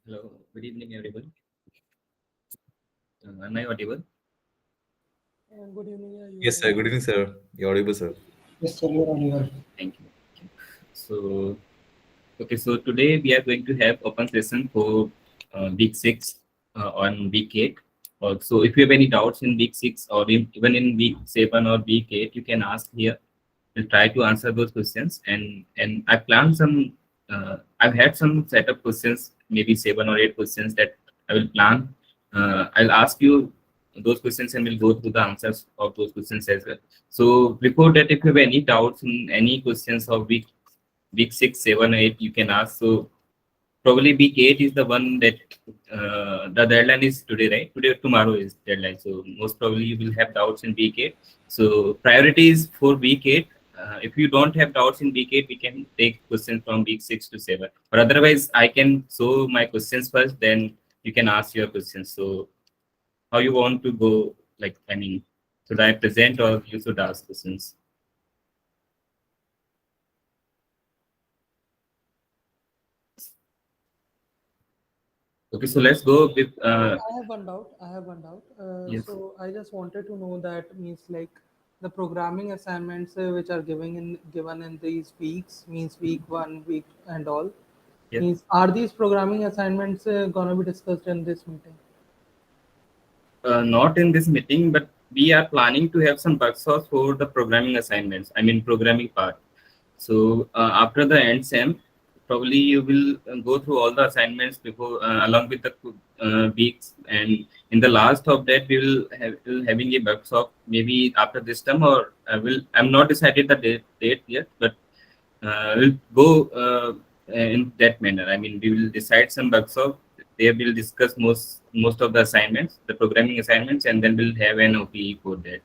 Hello, good evening, everyone. Am I audible? Good evening. You Yes, sir. audible? Good evening, sir. You're audible, sir. Yes, sir, you're audible. Thank you. Thank you. So, okay, so today we are going to have open session for week 6 on week 8. So, if you have any doubts in week 6 or even in week 7 or week 8, you can ask here. We'll try to answer those questions. And I planned some, I've had some set of questions, maybe 7 or 8 questions that I will plan. I'll ask you those questions and we'll go through the answers of those questions as well. So before that, if you have any doubts in any questions of week 6, 7, 8, you can ask. So probably week 8 is the one that the deadline is today, right? Today or tomorrow is deadline. So most probably you will have doubts in week 8. So priority is for week 8. If you don't have doubts in week 8, we can take questions from week 6 to 7. But otherwise, I can show my questions first, then you can ask your questions. So how you want to go, like, I mean, should I present or you should ask questions? Okay, so let's go with, I have one doubt. I have one doubt. yes. So I just wanted to know that means like the programming assignments which are given in these weeks means week 1, week and all Yes. means are these programming assignments gonna be discussed in this meeting? Not in this meeting, but we are planning to have some workshops for the programming assignments. I mean, programming part. So after the end sem, probably you will go through all the assignments before, along with the weeks, and in the last of that, we will having a workshop maybe after this term, or I'm not decided the date yet, but we'll go in that manner. I mean, we will decide some workshop. They will discuss most of the assignments, the programming assignments, and then we'll have an OPE for that.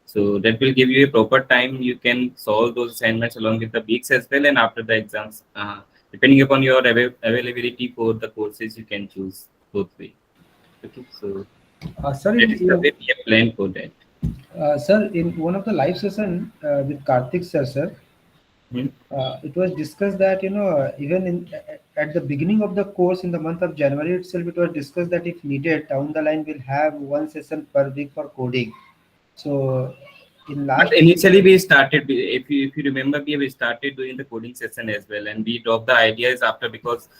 So that will give you a proper time. You can solve those assignments along with the weeks as well, and after the exams, depending upon your availability for the courses, you can choose both way. Okay, so Sir, that is the way we have planned for that. sir, in one of the live session with Karthik sir, Hmm. it was discussed that even at the beginning of the course in the month of January itself, it was discussed that if needed, down the line we'll have one session per week for coding. So, in But last initially we started, if you remember, we started doing the coding session as well, and we dropped the ideas after because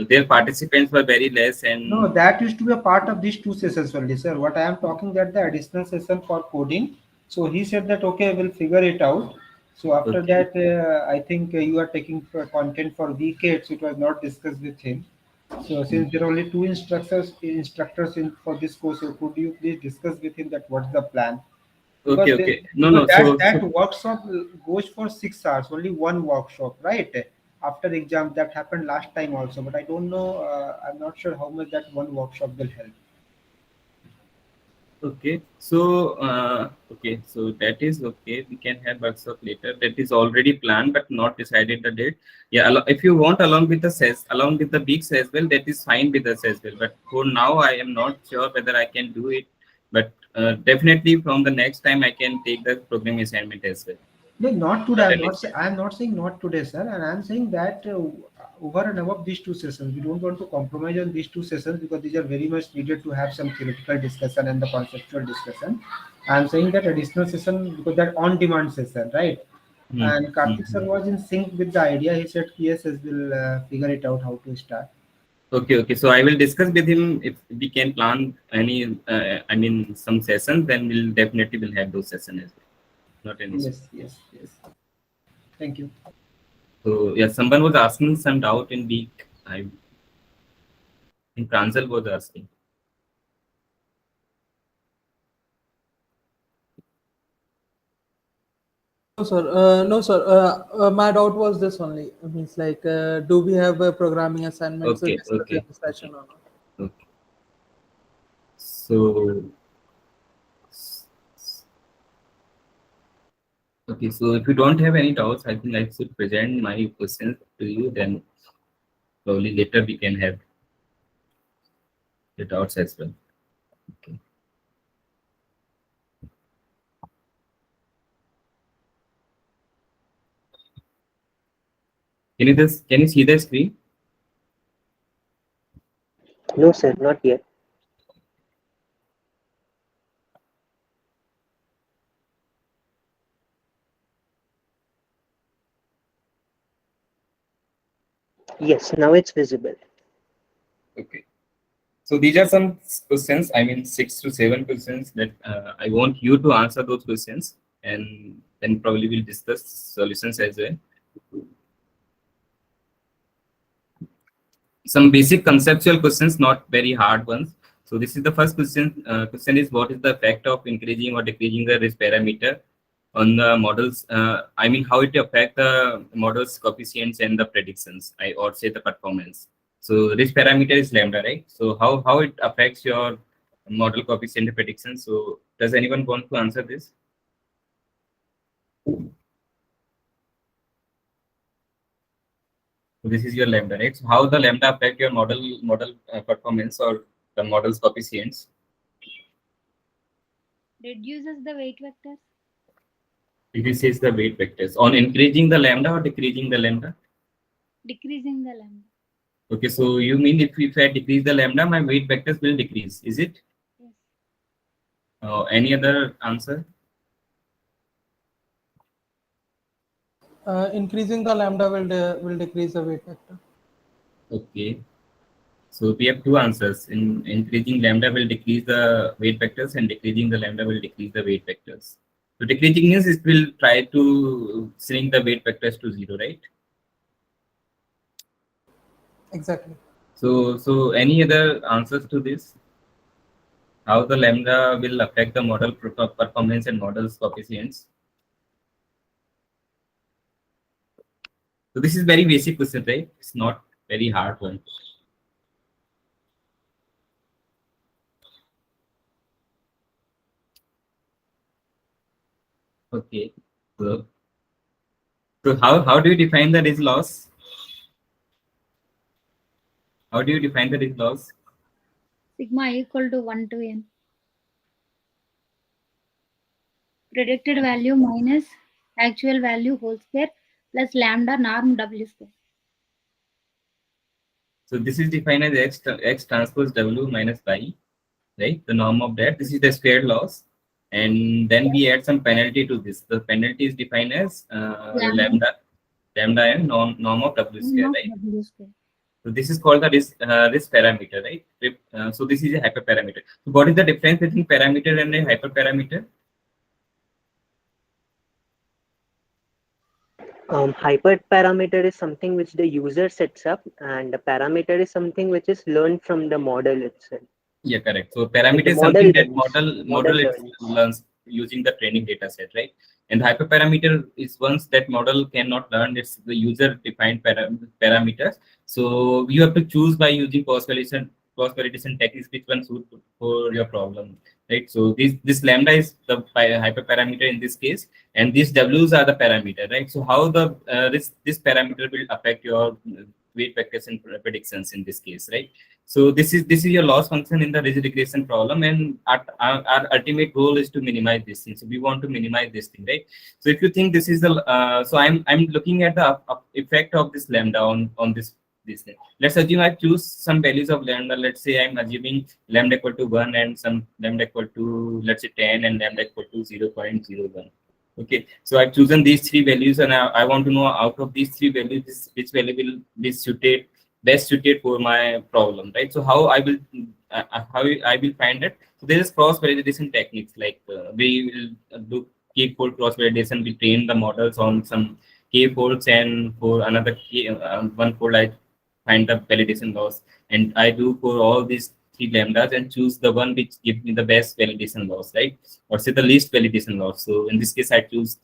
their participants were very less, no, and that used to be a part of these two sessions only, sir. What I am talking that the additional session for coding. So he said that okay, we'll figure it out. So after okay, that, I think you are taking content for week 8. So it was not discussed with him. So since there are only two instructors in for this course, so could you please discuss with him that what's the plan? okay, Because okay. No, because no. that workshop goes for 6 hours, only one workshop, right? After exam that happened last time also, but I don't know. I'm not sure how much that one workshop will help. Okay, so that is okay. We can have workshop later. That is already planned, but not decided the date. Yeah, if you want along with the weeks as well, that is fine with us as well. But for now, I am not sure whether I can do it. But definitely from the next time, I can take the programming assignment as well. No, not today. Not an issue. I'm not saying not today, sir. And I'm saying that over and above these two sessions, we don't want to compromise on these two sessions because these are very much needed to have some theoretical discussion and the conceptual discussion. I'm saying that additional session because that on-demand session, right? Hmm. And Karthik sir Hmm. was in sync with the idea. He said, yes, we'll figure it out how to start. Okay, okay. So I will discuss with him if we can plan any, I mean, some sessions. Then we'll definitely will have those sessions as well. Not an issue. Yes, yes, yes. Thank you. So yeah, someone was asking some doubt in week. I think Pranjal was asking. No, sir. No, sir. My doubt was this only. Means like, do we have programming assignments to Okay, discuss in okay, the session okay, or not? okay. So okay, so if you don't have any doubts, I think I should present my questions to you. Then probably later we can have the doubts as well. Okay. Can you see the screen? No, sir, not yet. Yes, now it's visible. Okay. So these are some questions, I mean 6 to 7 questions that I want you to answer those questions, and then probably we'll discuss solutions as well. Some basic conceptual questions, not very hard ones. So this is the first question. Question is, what is the effect of increasing or decreasing the risk parameter on the models? I mean, how it affect the models coefficients and the predictions, or say the performance. So risk parameter is lambda, right? So how it affects your model coefficient and prediction? So does anyone want to answer this? So this is your lambda, right? So how the lambda affect your model performance or the model's coefficients? Reduces the weight vectors. This is the weight vectors on increasing the lambda or decreasing the lambda. Decreasing the lambda. Okay, so you mean if I decrease the lambda, my weight vectors will decrease, is it? Yes. Any other answer? Increasing the lambda will decrease the weight vector. Okay, so we have two answers. In increasing lambda will decrease the weight vectors, and decreasing the lambda will decrease the weight vectors. So decreasing means it will try to shrink the weight vectors to zero, right? Exactly. So any other answers to this? How the lambda will affect the model performance and models coefficients? So this is very basic question, right? It's not very hard one. Okay. So, so how do you define the risk loss? How do you define the risk loss? Sigma equal to 1 to n. Predicted value minus actual value whole square plus lambda norm w square. So this is defined as x transpose w minus y, right? The norm of that. This is the squared loss, and then we add some penalty to this. The penalty is defined as lambda and norm of w square, Norm right? of w square. So this is called the risk parameter, right? So this is a hyperparameter. So what is the difference between parameter and a hyperparameter? Hyperparameter is something which the user sets up, and the parameter is something which is learned from the model itself. Yeah, correct. So Like parameter the is model something that learns. model Model it learns. learns using the training data set, right? And the hyperparameter is once that model cannot learn, it's the user defined parameters. So you have to choose by using cross validation techniques which one suit for your problem, right? So this lambda is the hyperparameter in this case, and these w's are the parameter, right? So how the this parameter will affect your weight vectors and predictions in this case, right? So this is your loss function in the regression problem, and our ultimate goal is to minimize this thing. So we want to minimize this thing, right? So if you think this is the so I'm looking at the effect of this lambda on this thing. Let's assume I choose some values of lambda. Let's say I'm assuming lambda equal to 1 and some lambda equal to, let's say, 10 and lambda equal to 0.01. Okay, so I've chosen these three values, and I want to know out of these three values, which value will be best suited for my problem, right? So how I will find it. So there is cross validation techniques, like we will do k-fold cross validation. We train the models on some k-folds, and for another one fold I find the validation loss, and I do for all these three lambdas and choose the one which gives me the best validation loss, right? Or say the least validation loss. So in this case I choose,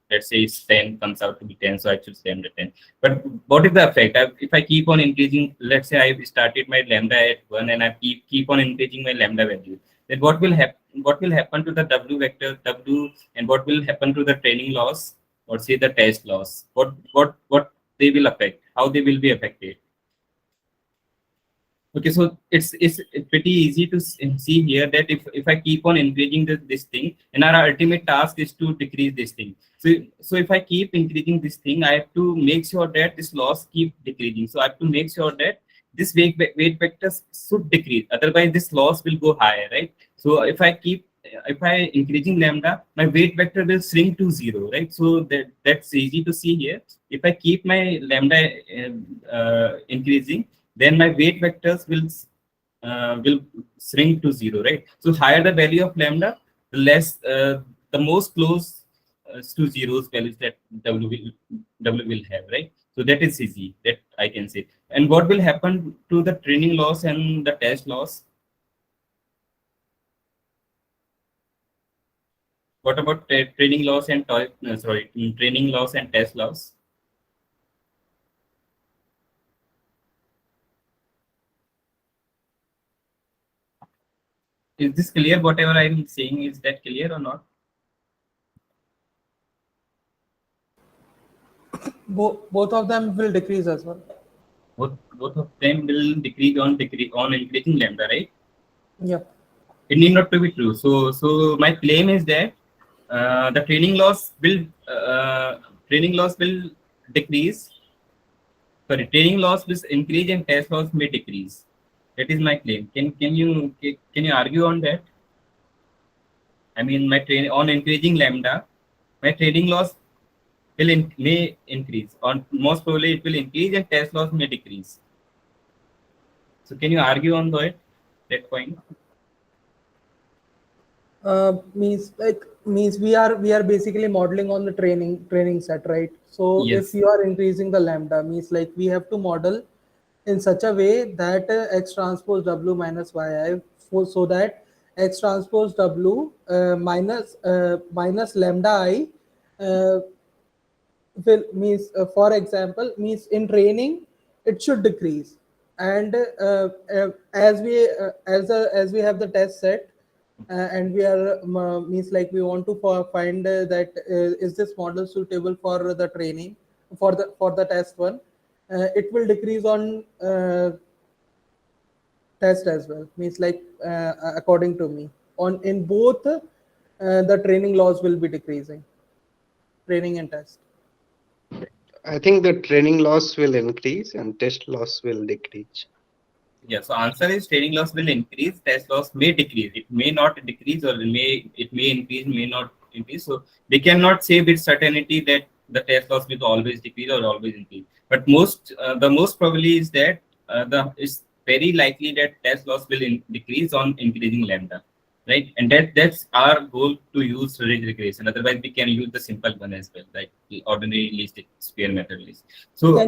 let's say it's 10, comes out to be 10, so I choose lambda 10. But what is the effect? If I keep on increasing, let's say I started my lambda at 1 and I keep on increasing my lambda value, then what will happen? What will happen to the w vector w, and what will happen to the training loss, or say the test loss? What they will affect? How they will be affected? Okay, so it's pretty easy to see here that if I keep on increasing this thing, and our ultimate task is to decrease this thing. So if I keep increasing this thing, I have to make sure that this loss keep decreasing. So I have to make sure that this weight vectors should decrease. Otherwise, this loss will go higher, right? So if I increasing lambda, my weight vector will shrink to 0, right? So that's easy to see here. If I keep my lambda increasing, then my weight vectors will shrink to 0, right? So higher the value of lambda, the less the most close to zeros values that W will have, right? So that is easy, that I can say. And what will happen to the training loss and the test loss? What about training loss and training loss and test loss? Is this clear? Whatever I'm saying, is that clear or not? Both of them will decrease as well. Both of them will decrease on increasing lambda, right? Yeah. It need not to be true. So my claim is that the training loss will decrease. Sorry, training loss will increase and test loss may decrease. That is my claim. Can you argue on that? I mean, my training on increasing lambda, my training loss may increase. On most probably it will increase and test loss may decrease. So can you argue on that point? Means we are basically modeling on the training set, right? So if Yes. you are increasing the lambda, means like we have to model in such a way that x transpose w minus yi, so that x transpose w minus lambda I uh, will means for example, means in training it should decrease, and as we have the test set, and we are means like we want to find that is this model suitable for the training, for the test one, it will decrease on test as well, means like according to me, on in both the training loss will be decreasing, training and test. I think the training loss will increase and test loss will decrease. Yeah, so answer is training loss will increase, test loss may decrease. It may not decrease, or it may increase, may not increase. So they cannot say with certainty that the test loss will always decrease or always increase. But the most probably is that the it's very likely that test loss will decrease on increasing lambda, right? And that's our goal, to use regression. Otherwise, we can use the simple one as well, like the ordinary least square method list. So A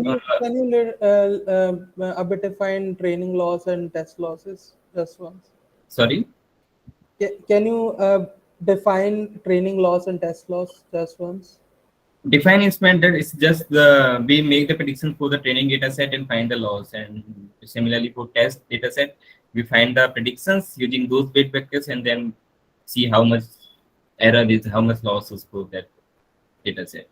bit define training loss and test losses just once? sorry. Can you define training loss and test loss just once? Define instrument, that is just the we make the prediction for the training data set and find the loss, and similarly for test data set we find the predictions using those weight vectors and then see how much error is, how much loss is for that data set.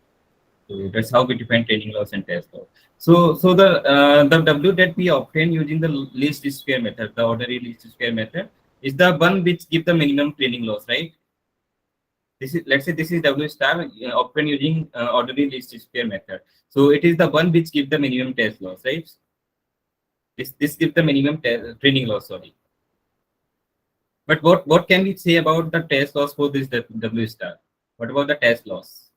So that's how we define training loss and test loss. So the W that we obtain using the least square method, the ordinary least square method, is the one which give the minimum training loss, right? This is, let's say this is W star obtained using ordinary least square method. So it is the one which gives the minimum test loss, right? This gives the minimum training loss, sorry. But what can we say about the test loss for this W star? What about the test loss?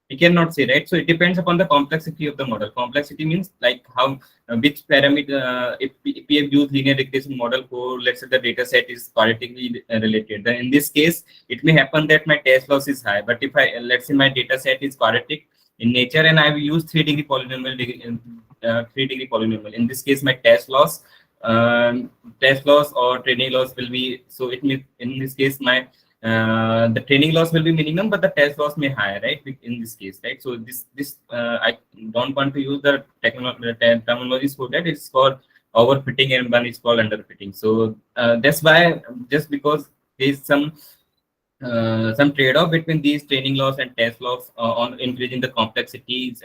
We cannot say, right? So it depends upon the complexity of the model. Complexity means like how which parameter, if we have used linear regression model for, let's say the data set is qualitatively related, then in this case it may happen that my test loss is high. But if I, let's say my data set is quadratic in nature and I will use 3-degree polynomial, 3-degree polynomial, in this case my test loss or training loss will be, so it means in this case my the training loss will be minimum, but the test loss may higher, right? In this case, right? So this I don't want to use the terminologies for that. It's for overfitting and one is called underfitting. So that's why, just because there's some trade-off between these training loss and test loss on increasing the complexities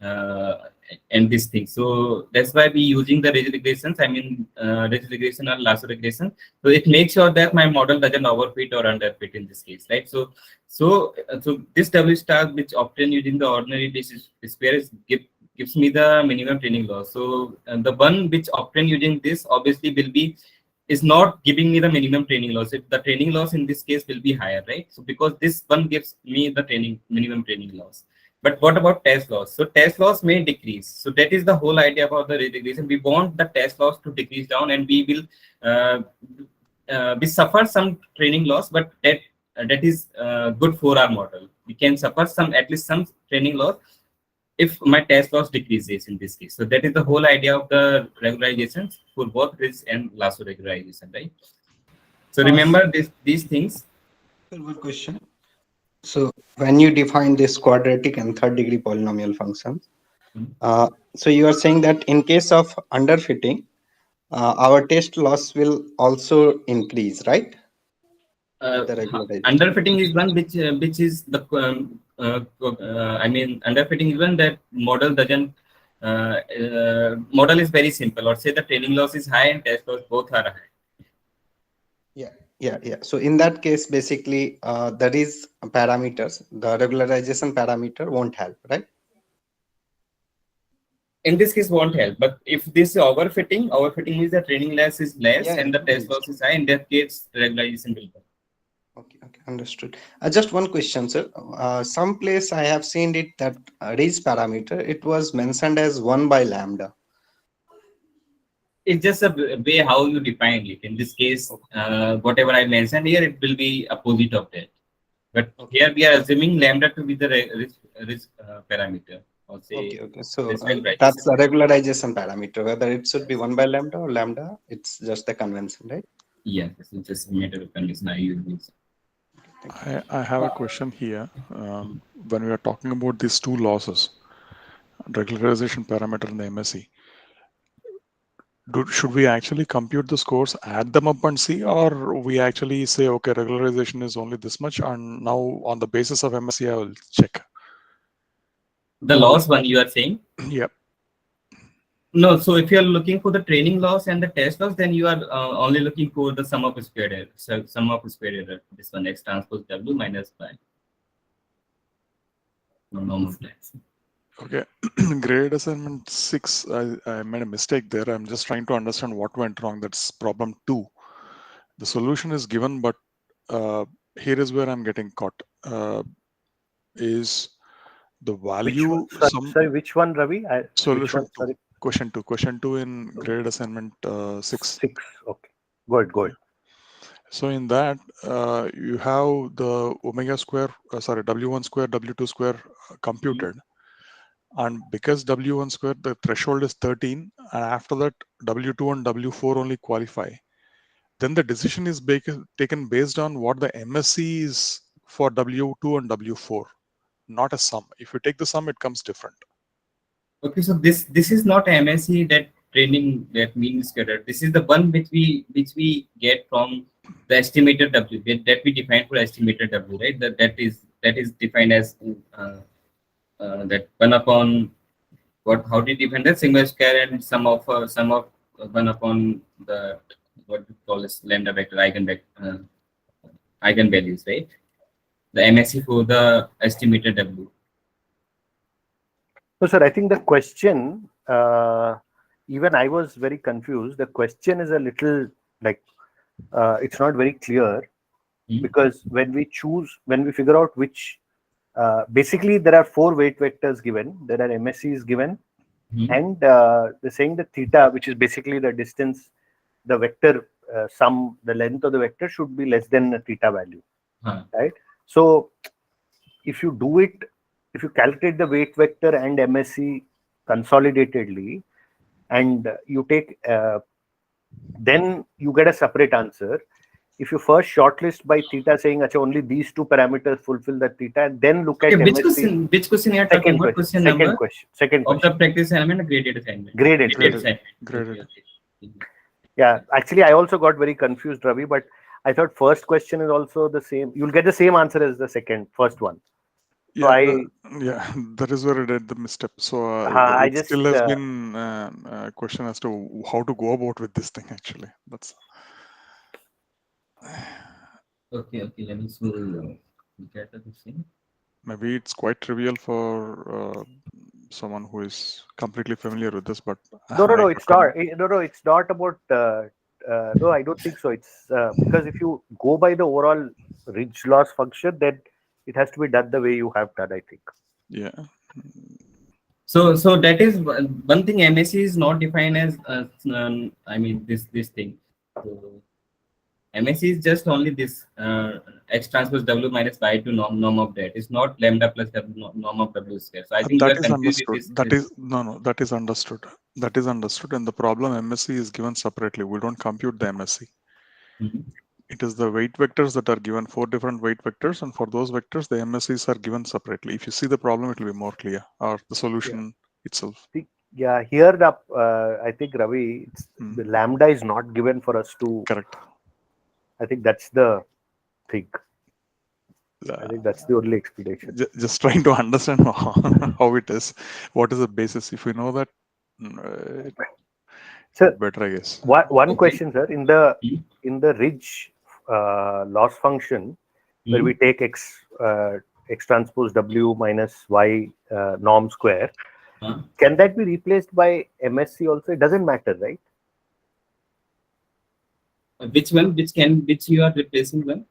uh, and these things. So that's why we using the ridge regressions. I mean, ridge regression or lasso regression. So it makes sure that my model doesn't overfit or underfit in this case, right? So this W star which obtained using the ordinary least square is gives me the minimum training loss. So the one which obtained using this obviously will be is not giving me the minimum training loss. The training loss in this case will be higher, right? So because this one gives me the minimum training loss. But what about test loss? So test loss may decrease. So that is the whole idea about the regression. We want the test loss to decrease down, and we will we suffer some training loss, but that is good for our model. We can suffer some at least some training loss if my test loss decreases in this case. So that is the whole idea of the regularizations for both risk and lasso regularization, right? So remember these things. One question. So when you define this quadratic and third degree polynomial functions, so you are saying that in case of underfitting, our test loss will also increase, right? With the regularization. Underfitting is one which is the I mean underfitting is one that model doesn't model is very simple, or say the training loss is high and test loss both are high. Yeah. So in that case, basically, there is parameters. The regularization parameter won't help, right? In this case won't help, but if this is overfitting means the training loss is less and the test loss is high. In that case, regularization will come. Okay, understood. Just one question, sir. Some place I have seen it that raise parameter, it was mentioned as 1 by lambda. It's just a way how you define it. In this case, whatever I mentioned here, it will be opposite of that. But here we are assuming lambda to be the risk parameter. Or say Okay. So regularization. that's the regularization parameter. Whether it should be 1 by lambda or lambda, it's just the convention, right? Yeah, it's just a matter of condition I use. I have a question here. When we are talking about these two losses, regularization parameter and the MSE, should we actually compute the scores, add them up and see, or we actually say, okay, regularization is only this much, and now on the basis of MSE, I will check? The loss one you are saying? Yep. No, so if you are looking for the training loss and the test loss, then you are only looking for the sum of squared error. So sum of squared error, this one x transpose w minus y. No normal flags. Okay. Grade assignment 6, I made a mistake there. I'm just trying to understand what went wrong. That's problem 2. The solution is given, but here is where I'm getting caught. Is the value sorry, which one, Ravi? Solution 2. Question 2 in grade assignment 6. 6. Okay. Good. So in that, you have the omega square, W1 square, W2 square computed. And because W1 square, the threshold is 13, and after that, W2 and W4 only qualify. Then the decision is taken based on what the MSE is for W2 and W4, not a sum. If you take the sum, it comes different. Okay, so this is not MSE that training that mean scatter. This is the one which we get from the estimated W that we define for estimated W, right? That is defined as that 1 upon what? How do you define that? Sigma square and sum of 1 upon the what we call as lambda vector eigenvalues, right? The MSE for the estimated W. So, sir, I think the question, even I was very confused. The question is a little like, it's not very clear, because when we figure out which, basically there are 4 weight vectors given, there are MSEs given, and they're saying the theta, which is basically the distance, the vector sum, the length of the vector should be less than a theta value, right? So if you do it, if you calculate the weight vector and MSE consolidatedly, and you take, then you get a separate answer. If you first shortlist by theta, saying only these 2 parameters fulfill the theta, and then look at MSE. Which question you are talking about? Second question. Of the practice assignment or graded assignment? Graded. Graded. Yeah, actually, I also got very confused, Ravi, but I thought first question is also the same. You'll get the same answer as the first one. So that is where I did the misstep. So it still has been a question as to how to go about with this thing. Actually, that's okay. Let me look at the thing. Maybe it's quite trivial for someone who is completely familiar with this, but No, no, I no. could It's not. No, no. It's not about. No, I don't think so. It's because if you go by the overall ridge loss function, then it has to be done the way you have done, I think. Yeah. So that is one thing. MSc is not defined as I mean this thing. So MSc is just only this x transpose w minus y to norm of that. It's not lambda plus w, norm of w square. So I think you That are is confused with understood. this. That is no. That is understood. That is understood. And the problem MSc is given separately. We don't compute the MSc. Mhm. It is the weight vectors that are given, 4 different weight vectors, and for those vectors, the MSCs are given separately. If you see the problem, it will be more clear, or the solution itself. Yeah, here the I think Ravi, the lambda is not given for us to. Correct. I think that's the thing. I think that's the only explanation. Just trying to understand how it is. What is the basis? If we know that, So better, I guess. one Okay. question, sir. In the ridge loss function, where we take x transpose w minus y norm square, can that be replaced by MSc also? It doesn't matter, right? Which one? Which you are replacing one?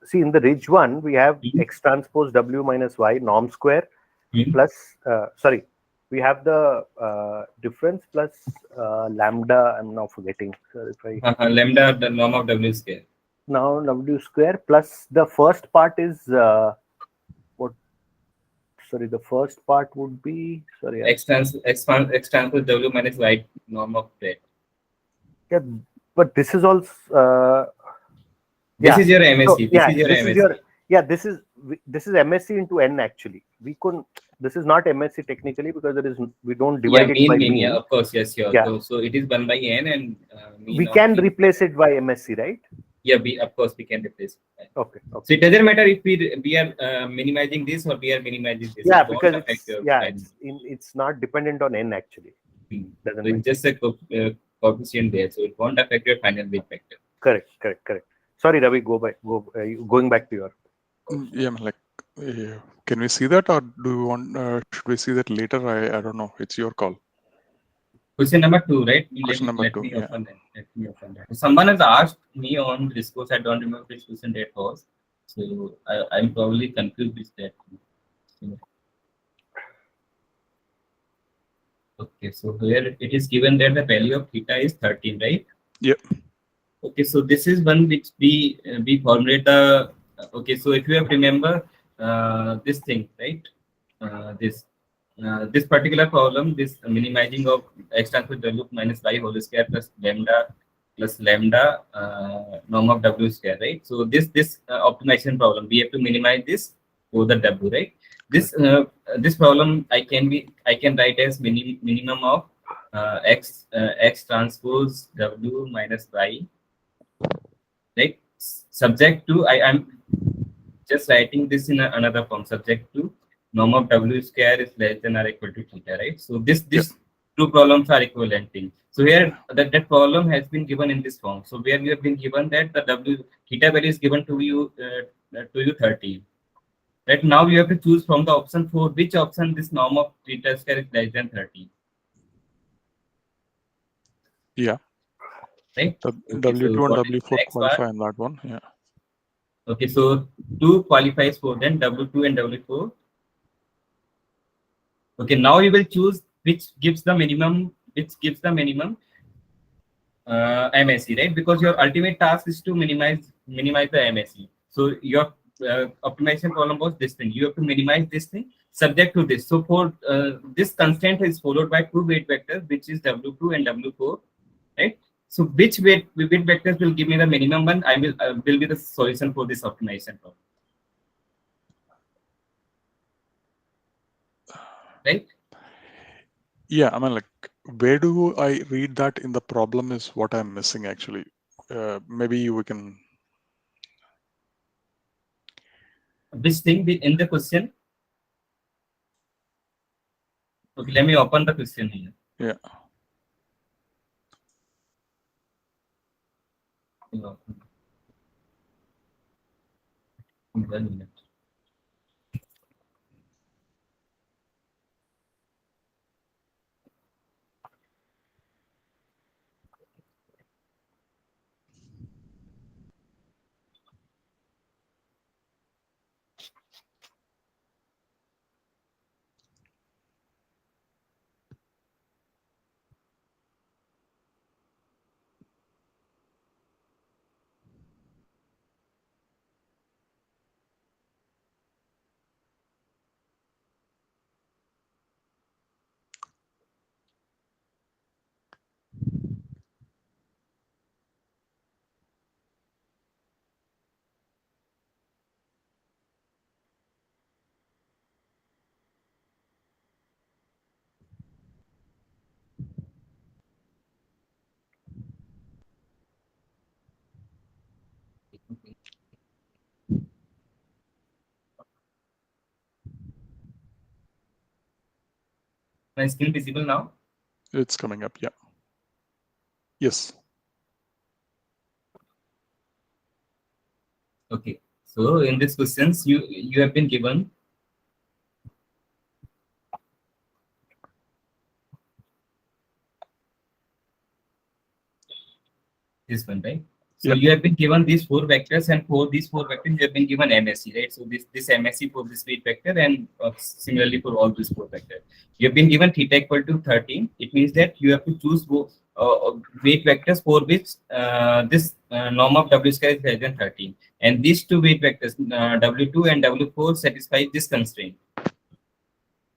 See in the ridge one we have x transpose w minus y norm square plus sorry, we have the difference plus lambda. I'm now forgetting. So if I Lambda, the norm of w square. now w square plus the first part is what? Sorry, the first part would be X transpose w minus y norm of that. Yeah, but this is also This is your MSc. So, This is your MSc. This is MSc into n actually. We couldn't. This is not MSc technically because we don't divide it by mean. Yeah, of course, yes, sure. Yeah. So it is 1 by n and mean We of can mean. replace it by MSc, right? Yeah, of course we can replace it. Okay. So it doesn't matter if we are minimizing this or we are minimizing this. Yeah, It won't because affect your it's not dependent on n actually. So it's just a coefficient there, so it won't affect your final weight vector. Correct. Sorry, Ravi. Going back to your. Yeah, like, can we see that, or do you want? Should we see that later? I don't know. It's your call. Question number 2, right? Question number 2. Let me open that. Someone has asked me on Discourse. I don't remember which question that was. So I'm probably confused with that. Okay, so here it is given that the value of theta is 13, right? Yep. Okay, so this is one which we formulate the. Okay, so if you have remember this thing, right? This particular problem, this minimizing of x transpose w minus y whole square plus lambda norm of w square, right? So this optimization problem, we have to minimize this over the w, right? This problem I can write as minimum of x transpose w minus y, right? Subject to I'm just writing this in another form, subject to norm of w square is less than or equal to theta, right? So this two problems are equivalent thing. So here that problem has been given in this form. So where you have been given that the w theta value is given to you 13. Right now you have to choose from the option 4 which option this norm of theta square is less than 13. Yeah. Right. W2 so and W4 qualify bar? in that one. Yeah. Okay, so 2 qualifies for then W2 and W4. Okay, now you will choose which gives the minimum MSE, right? Because your ultimate task is to minimize the MSE. So your optimization problem was this thing. You have to minimize this thing subject to this. So for this constraint is followed by 2 weight vectors, which is W2 and W4, right? So which weight vectors will give me the minimum one? I will be the solution for this optimization problem. Right? Yeah, I mean, like, where do I read that in the problem is what I'm missing actually. Maybe we can. Which thing in the question? Okay, let me open the question here. Yeah. Yeah. 1 minute. My screen visible now? It's coming up. Yeah. Yes. Okay. So in this questions, you have been given this one, right? So Yep. you have been given these 4 vectors, and for these 4 vectors, you have been given MSE, right? So this MSE for this weight vector, and similarly for all these 4 vectors. You have been given theta equal to 13. It means that you have to choose weight vectors for which this norm of W square is less than 13. And these 2 weight vectors, W2 and W4, satisfy this constraint.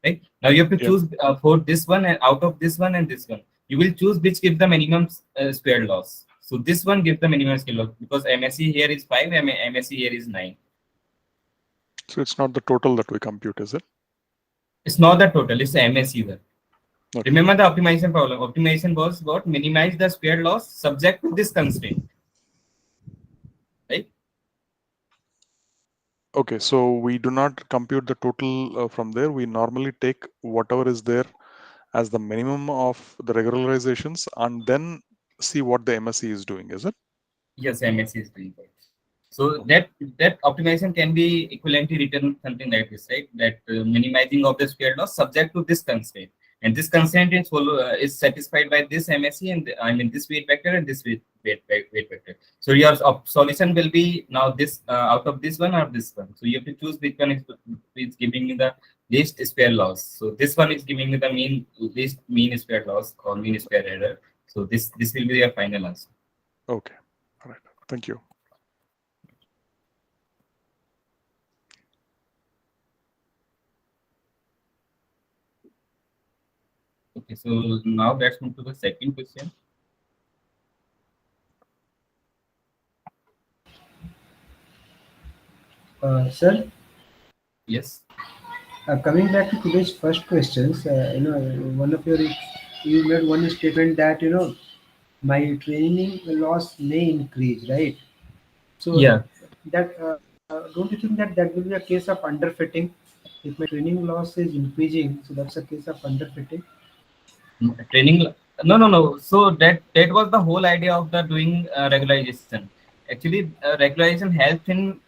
Right? Now you have to Yep. choose for this one, and out of this one and this one, you will choose which gives the minimum square loss. So this one gives the minimum square loss because MSE here is 5, MSE here is 9. So it's not the total that we compute, is it? It's not the total, it's the MSE one. Okay. Remember the optimization problem. Optimization was what? Minimize the square loss subject to this constraint. Right? Okay, so we do not compute the total from there. We normally take whatever is there as the minimum of the regularizations and then see what the MSE is doing, is it? Yes, MSE is doing that. So that optimization can be equivalently written something like this, right? That minimizing of the square loss subject to this constraint, and this constraint is satisfied by this MSE and I mean this weight vector and this weight vector. So your solution will be now this out of this one or this one. So you have to choose which one is giving you the least square loss. So this one is giving you the least mean square loss or mean square error. So this will be your final answer. Okay, all right. Thank you. Okay, so now let's move to the second question. Sir, Yes. coming back to today's first questions, one of you made one statement that my training loss may increase, right? So Yeah. that don't you think that will be a case of underfitting? If my training loss is increasing, so that's a case of underfitting. Training. No. So that was the whole idea of the doing regularization. Actually, regularization helps in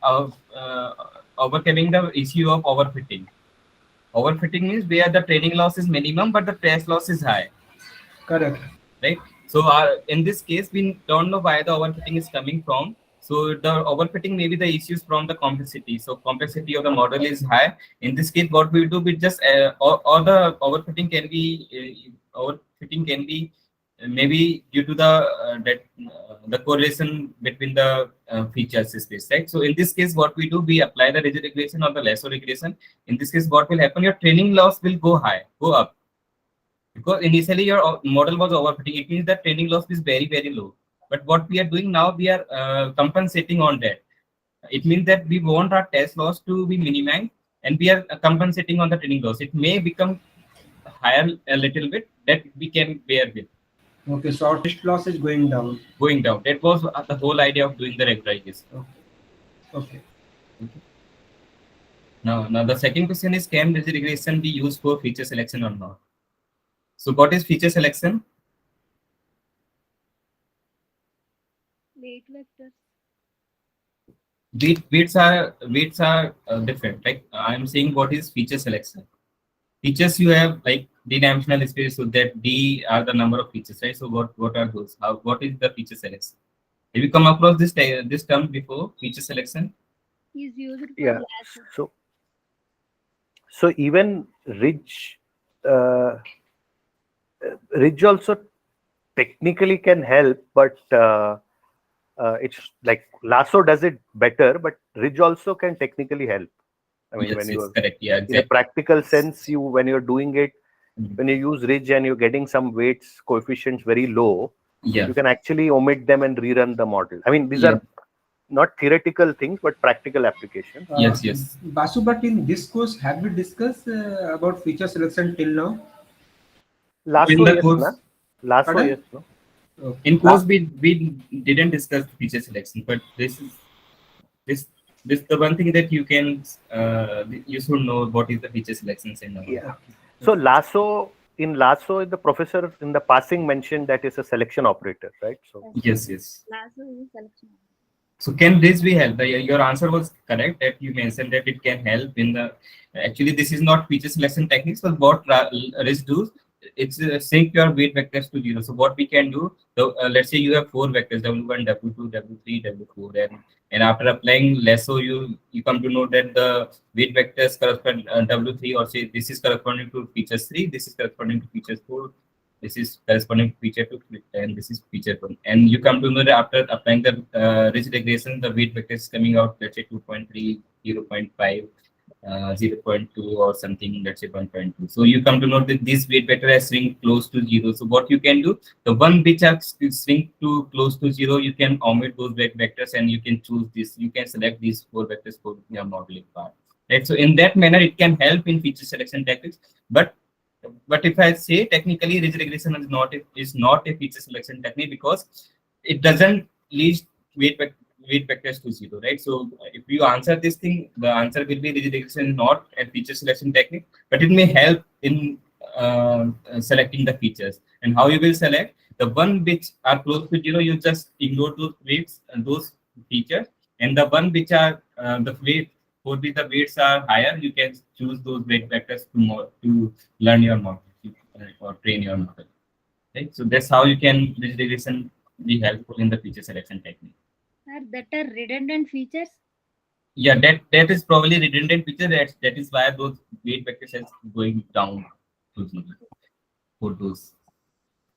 overcoming the issue of overfitting. Overfitting means where the training loss is minimum, but the test loss is high. Correct. Right? So in this case, we don't know why the overfitting is coming from. So the overfitting may be the issues from the complexity. So complexity of the model is high. In this case, what we do, we just or the overfitting can be maybe due to the correlation between the features space, right? So in this case, what we do, we apply the rigid regression or the lasso regression. In this case, what will happen? Your training loss will go up. Because initially your model was overfitting, it means that training loss is very, very low. But what we are doing now, we are compensating on that. It means that we want our test loss to be minimized and we are compensating on the training loss. It may become higher a little bit that we can bear with. Okay, so our test loss is going down. Going down. That was the whole idea of doing the regularization. Okay. Now the second question is, can rigid regression be used for feature selection or not? So what is feature selection? Weight vectors. Weights are different. Like I'm saying, what is feature selection? Features you have like D-dimensional space, so that D are the number of features, right? So what are those? What is the feature selection? Have you come across this term before? Feature selection? Is used for Yeah. lasso. So even ridge also technically can help, but it's like lasso does it better, but ridge also can technically help. I mean, Yes, when you yes, correct. Yeah, in a exactly. practical sense, when you're doing it, when you use ridge and you're getting some weights coefficients very low, Yeah. you can actually omit them and rerun the model. I mean, these are not theoretical things, but practical applications. Yes. Basu, but in this course, have we discussed about feature selection till now? Lasso, the yes, course- na? Lasso, Pardon? yes, no? Okay. In course, we didn't discuss feature selection, but this the one thing that you can you should know what is the feature selection and all. Yeah. So lasso in lasso, the professor in the passing mentioned that is a selection operator, right? So Yes, yes. Lasso is selection. So can this be helped? Your answer was correct that you mentioned that it can help in the. Actually, this is not feature selection techniques, but what RIS does, it's sync your weight vectors to zero. So what we can do, so, let's say you have four vectors W1, W2, W3, W4, and after applying lasso, you come to know that the weight vectors correspond W3, or say this is corresponding to features 3, this is corresponding to features 4, this is corresponding feature to and this is feature one. And you come to know that after applying the rigid regression, the weight vector is coming out, let's say 2.3, 0.5, 0.2 or something, let's say 1.2. So you come to know that this weight vector has shrink close to zero. So what you can do, the one which has shrink to close to zero, you can omit those weight vectors and you can choose this. You can select these four vectors for your modeling part. Right. So in that manner, it can help in feature selection techniques. But if I say technically, ridge regression is not a feature selection technique because it doesn't lead weight vectors to zero, right? So if you answer this thing, the answer will be ridge regression is not a feature selection technique, but it may help in selecting the features. And how you will select the one which are close to zero, you just ignore those weights and those features, and the one which are the weight for which the weights are higher, you can choose those weight vectors to learn your model or train your model. Right? So that's how you can ridge regression be helpful in the feature selection technique. Are that are redundant features? Yeah, that is probably redundant feature. That is why those weight vectors is going down to zero for those.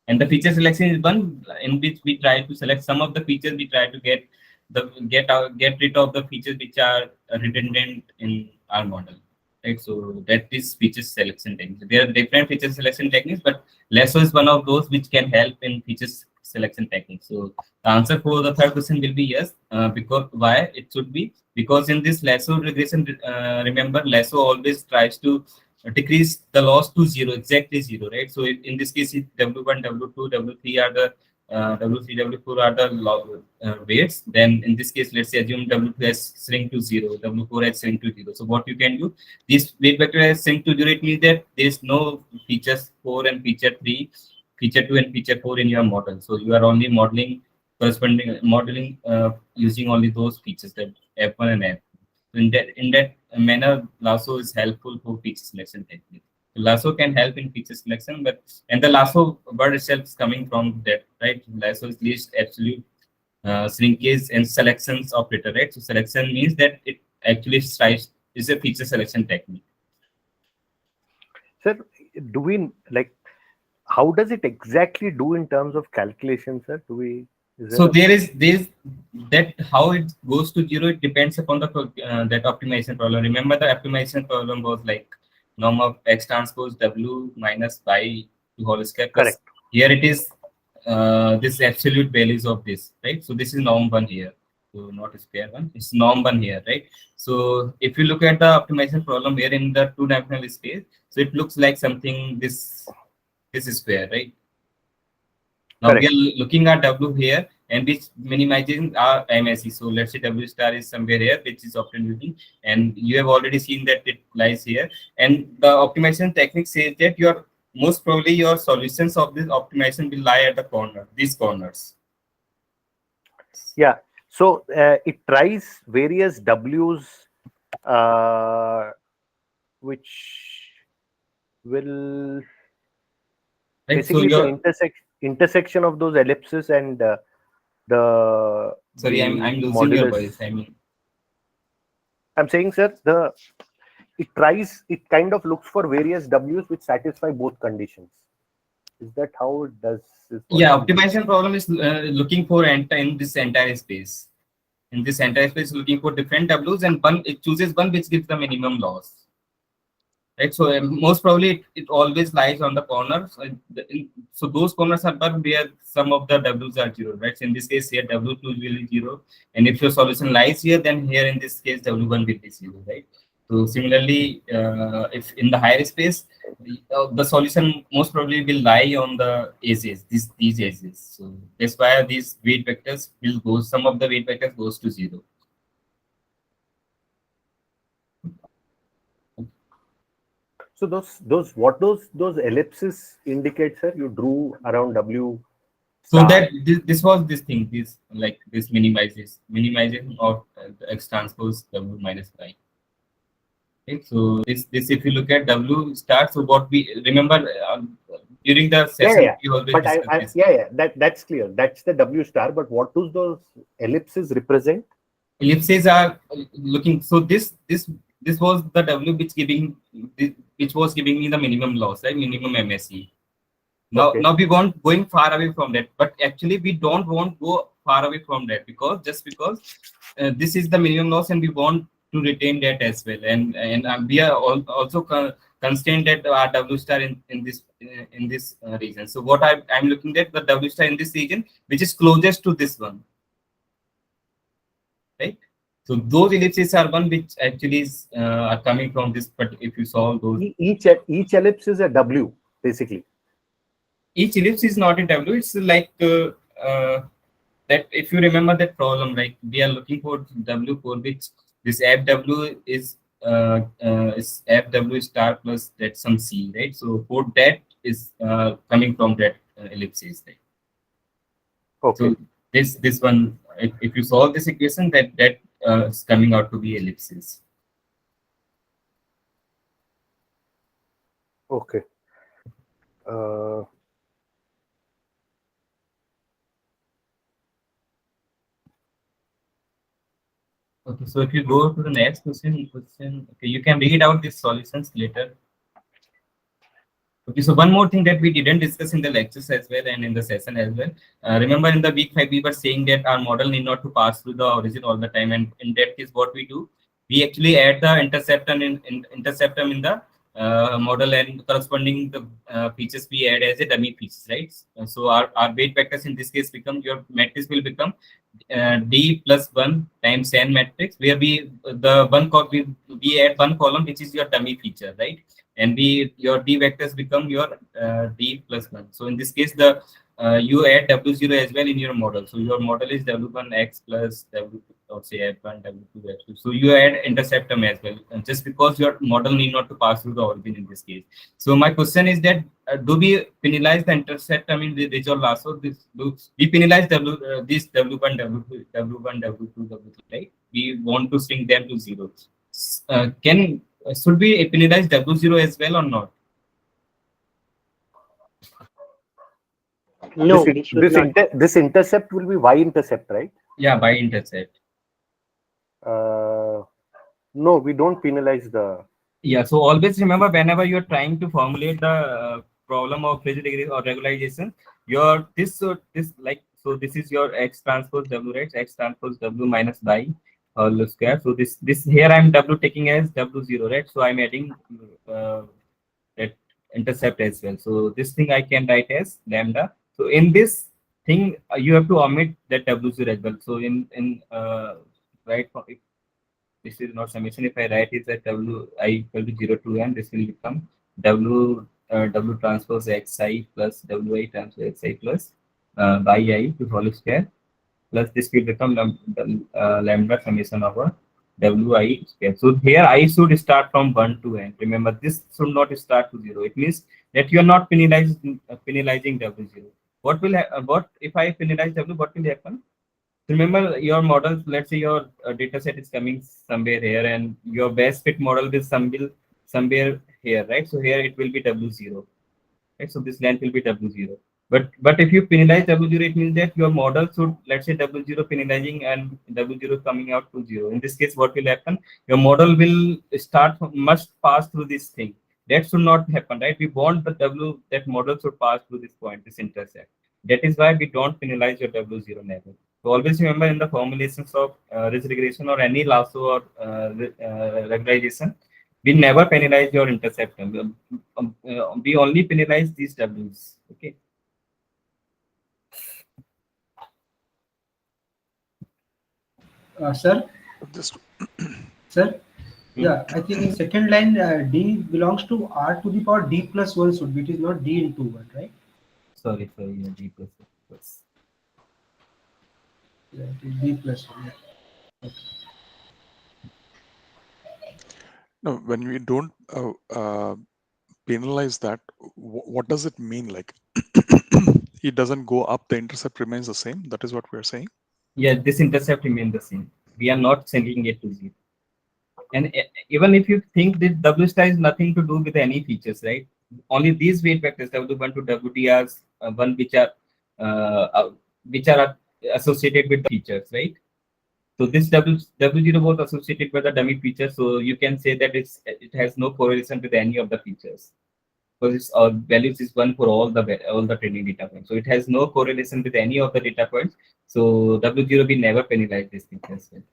And the feature selection is one in which we try to select some of the features. We try to get rid of the features which are redundant in our model. Right, so that is feature selection techniques. There are different feature selection techniques, but lasso is one of those which can help in features selection techniques. So the answer for the third question will be yes. Because why it should be, because in this lasso regression, remember lasso always tries to decrease the loss to zero, exactly zero, right? So in this case, if W1, W2, W3 are the W3, W4 are the weights, then in this case, let's say assume W2 has shrink to zero, W4 has shrink to zero. So what you can do, this weight vector has shrink to zero, it means that there is no features 4 and feature 3, feature 2 and feature 4 in your model. So you are only modeling using only those features, that F1 and F. In that manner, lasso is helpful for feature selection technique. Lasso can help in feature selection, and the lasso word itself is coming from that, right? Lasso is least absolute shrinkage and selections operator, right? So selection means that it actually is a feature selection technique. sir, do we like, how does it exactly do in terms of calculation, sir? So there is that how it goes to zero. It depends upon the that optimization problem. Remember, the optimization problem was like norm of x transpose w minus pi to whole square plus. Correct. Here it is this absolute values of this, right? So this is norm one here. So not square one. It's norm one here, right? So if you look at the optimization problem here in the two-dimensional space, so it looks like something this is square, right? Now Correct. we are looking at W here, and which minimizing our MSE. So let's say W star is somewhere here, which is often using, and you have already seen that it lies here. And the optimization technique says that most probably your solutions of this optimization will lie at the corner, these corners. Yeah. So it tries various W's, which will Right. basically So the intersection of those ellipses and the sorry, I'm losing modulus. your voice. I'm saying, sir, it kind of looks for various W's which satisfy both conditions. Is that how it does? Yeah, optimization problem is looking for in this entire space. In this entire space, looking for different W's, and it chooses one which gives the minimum loss. Right, so most probably it always lies on the corners. So those corners are but where some of the W's are zero, right? So in this case here W2 will be zero, and if your solution lies here, then here in this case W1 will be zero, right? So similarly, if in the higher space, the solution most probably will lie on the edges, these edges. So that's why these weight vectors will go. Some of the weight vectors goes to zero. So those ellipses indicate, sir? You drew around W. So star. that this was this thing, this like this minimization of the X transpose W minus Y. Okay, so this if you look at W star, so what we remember during the session we always But discuss this. that's clear. That's the W star. But what do those ellipses represent? Ellipses are looking. So this was the W which was giving me the minimum loss, right? Minimum MSE. Now we want going far away from that, but actually we don't want go far away from that because this is the minimum loss and we want to retain that as well, and we are also constrained that our W star in this region. So what I'm looking at the W star in this region, which is closest to this one, right? So those ellipses are one which actually is are coming from this. But if you solve those, Each ellipse is a W basically. each ellipse is not a W. It's like that. If you remember that problem, like we are looking for W for which this FW is FW star plus that some C, right? So for that is coming from that ellipses, right? Okay. So this one, if you solve this equation, that is coming out to be ellipses. Okay. Okay, so if you go to the next question, okay, you can read out these solutions later. Okay, so one more thing that we didn't discuss in the lectures as well and in the session as well. Remember in the week 5, we were saying that our model need not to pass through the origin all the time. And in that case, what we do, we actually add the interceptum interceptum in the model and corresponding the features we add as a dummy features, right? So our weight vectors in this case become, your matrix will become D plus 1 times n matrix, where we add one column which is your dummy feature, right? And your D vectors become your D plus 1. So in this case, the you add W0 as well in your model. So your model is W1x plus W2, or say F1, W2, F2. So you add interceptum as well, just because your model need not to pass through the origin in this case. So my question is that do we penalize the interceptum in the ridge or lasso? Do we penalize this W1, W2, W1, W2, W3, right? We want to string them to 0. Should we penalize W0 as well or not? No, we should not. This intercept will be Y intercept, right? Yeah, by intercept. No, we don't penalize the. Yeah, so always remember whenever you're trying to formulate the problem of phase degree or regularization, this is your X transpose W, right? X transpose W minus Y whole square. So this here I'm W taking as W0, right? So I'm adding that intercept as well. So this thing I can write as lambda. So in this thing you have to omit that W0 as well. So right, if this is not summation, if I write it that Wi equal to 0 to n, this will become W transpose xi plus Wi transpose xi plus yi to whole square, plus this will become lambda summation over Wi square. So here I should start from 1 to n. Remember, this should not start to 0. It means that you are not penalizing W0. What if I penalize W? What will happen? Remember your model, let's say your data set is coming somewhere here and your best fit model is somewhere here, right? So here it will be W0, right? So this length will be W0. But if you penalize W0, it means that your model should, let's say W0 penalizing and W0 coming out to 0. In this case, what will happen? Your model will must pass through this thing. That should not happen, right? We want that model should pass through this point, this intercept. That is why we don't penalize your W0 level. So always remember in the formulations of risk regression or any lasso or regularization, we never penalize your intercept. We only penalize these W's. Okay. Sir, Just sir. Yeah, I think in second line, D belongs to R to the power D plus 1 should be. It is not D into 1, right? Sorry, yeah, D plus. Yeah, it is D plus 1. Yeah. Okay. no, when we don't penalize that, what does it mean? Like, it doesn't go up, the intercept remains the same. That is what we're saying. Yeah, this intercept remains the same. We are not sending it to 0. And even if you think that W star is nothing to do with any features, right? Only these weight vectors W1 to WDRs, one which are associated with the features, right? So this W0 was associated with the dummy feature, so you can say that it has no correlation with any of the features, because its values is one for all the training data points. So it has no correlation with any of the data points. So W0 will never penalize this feature as well.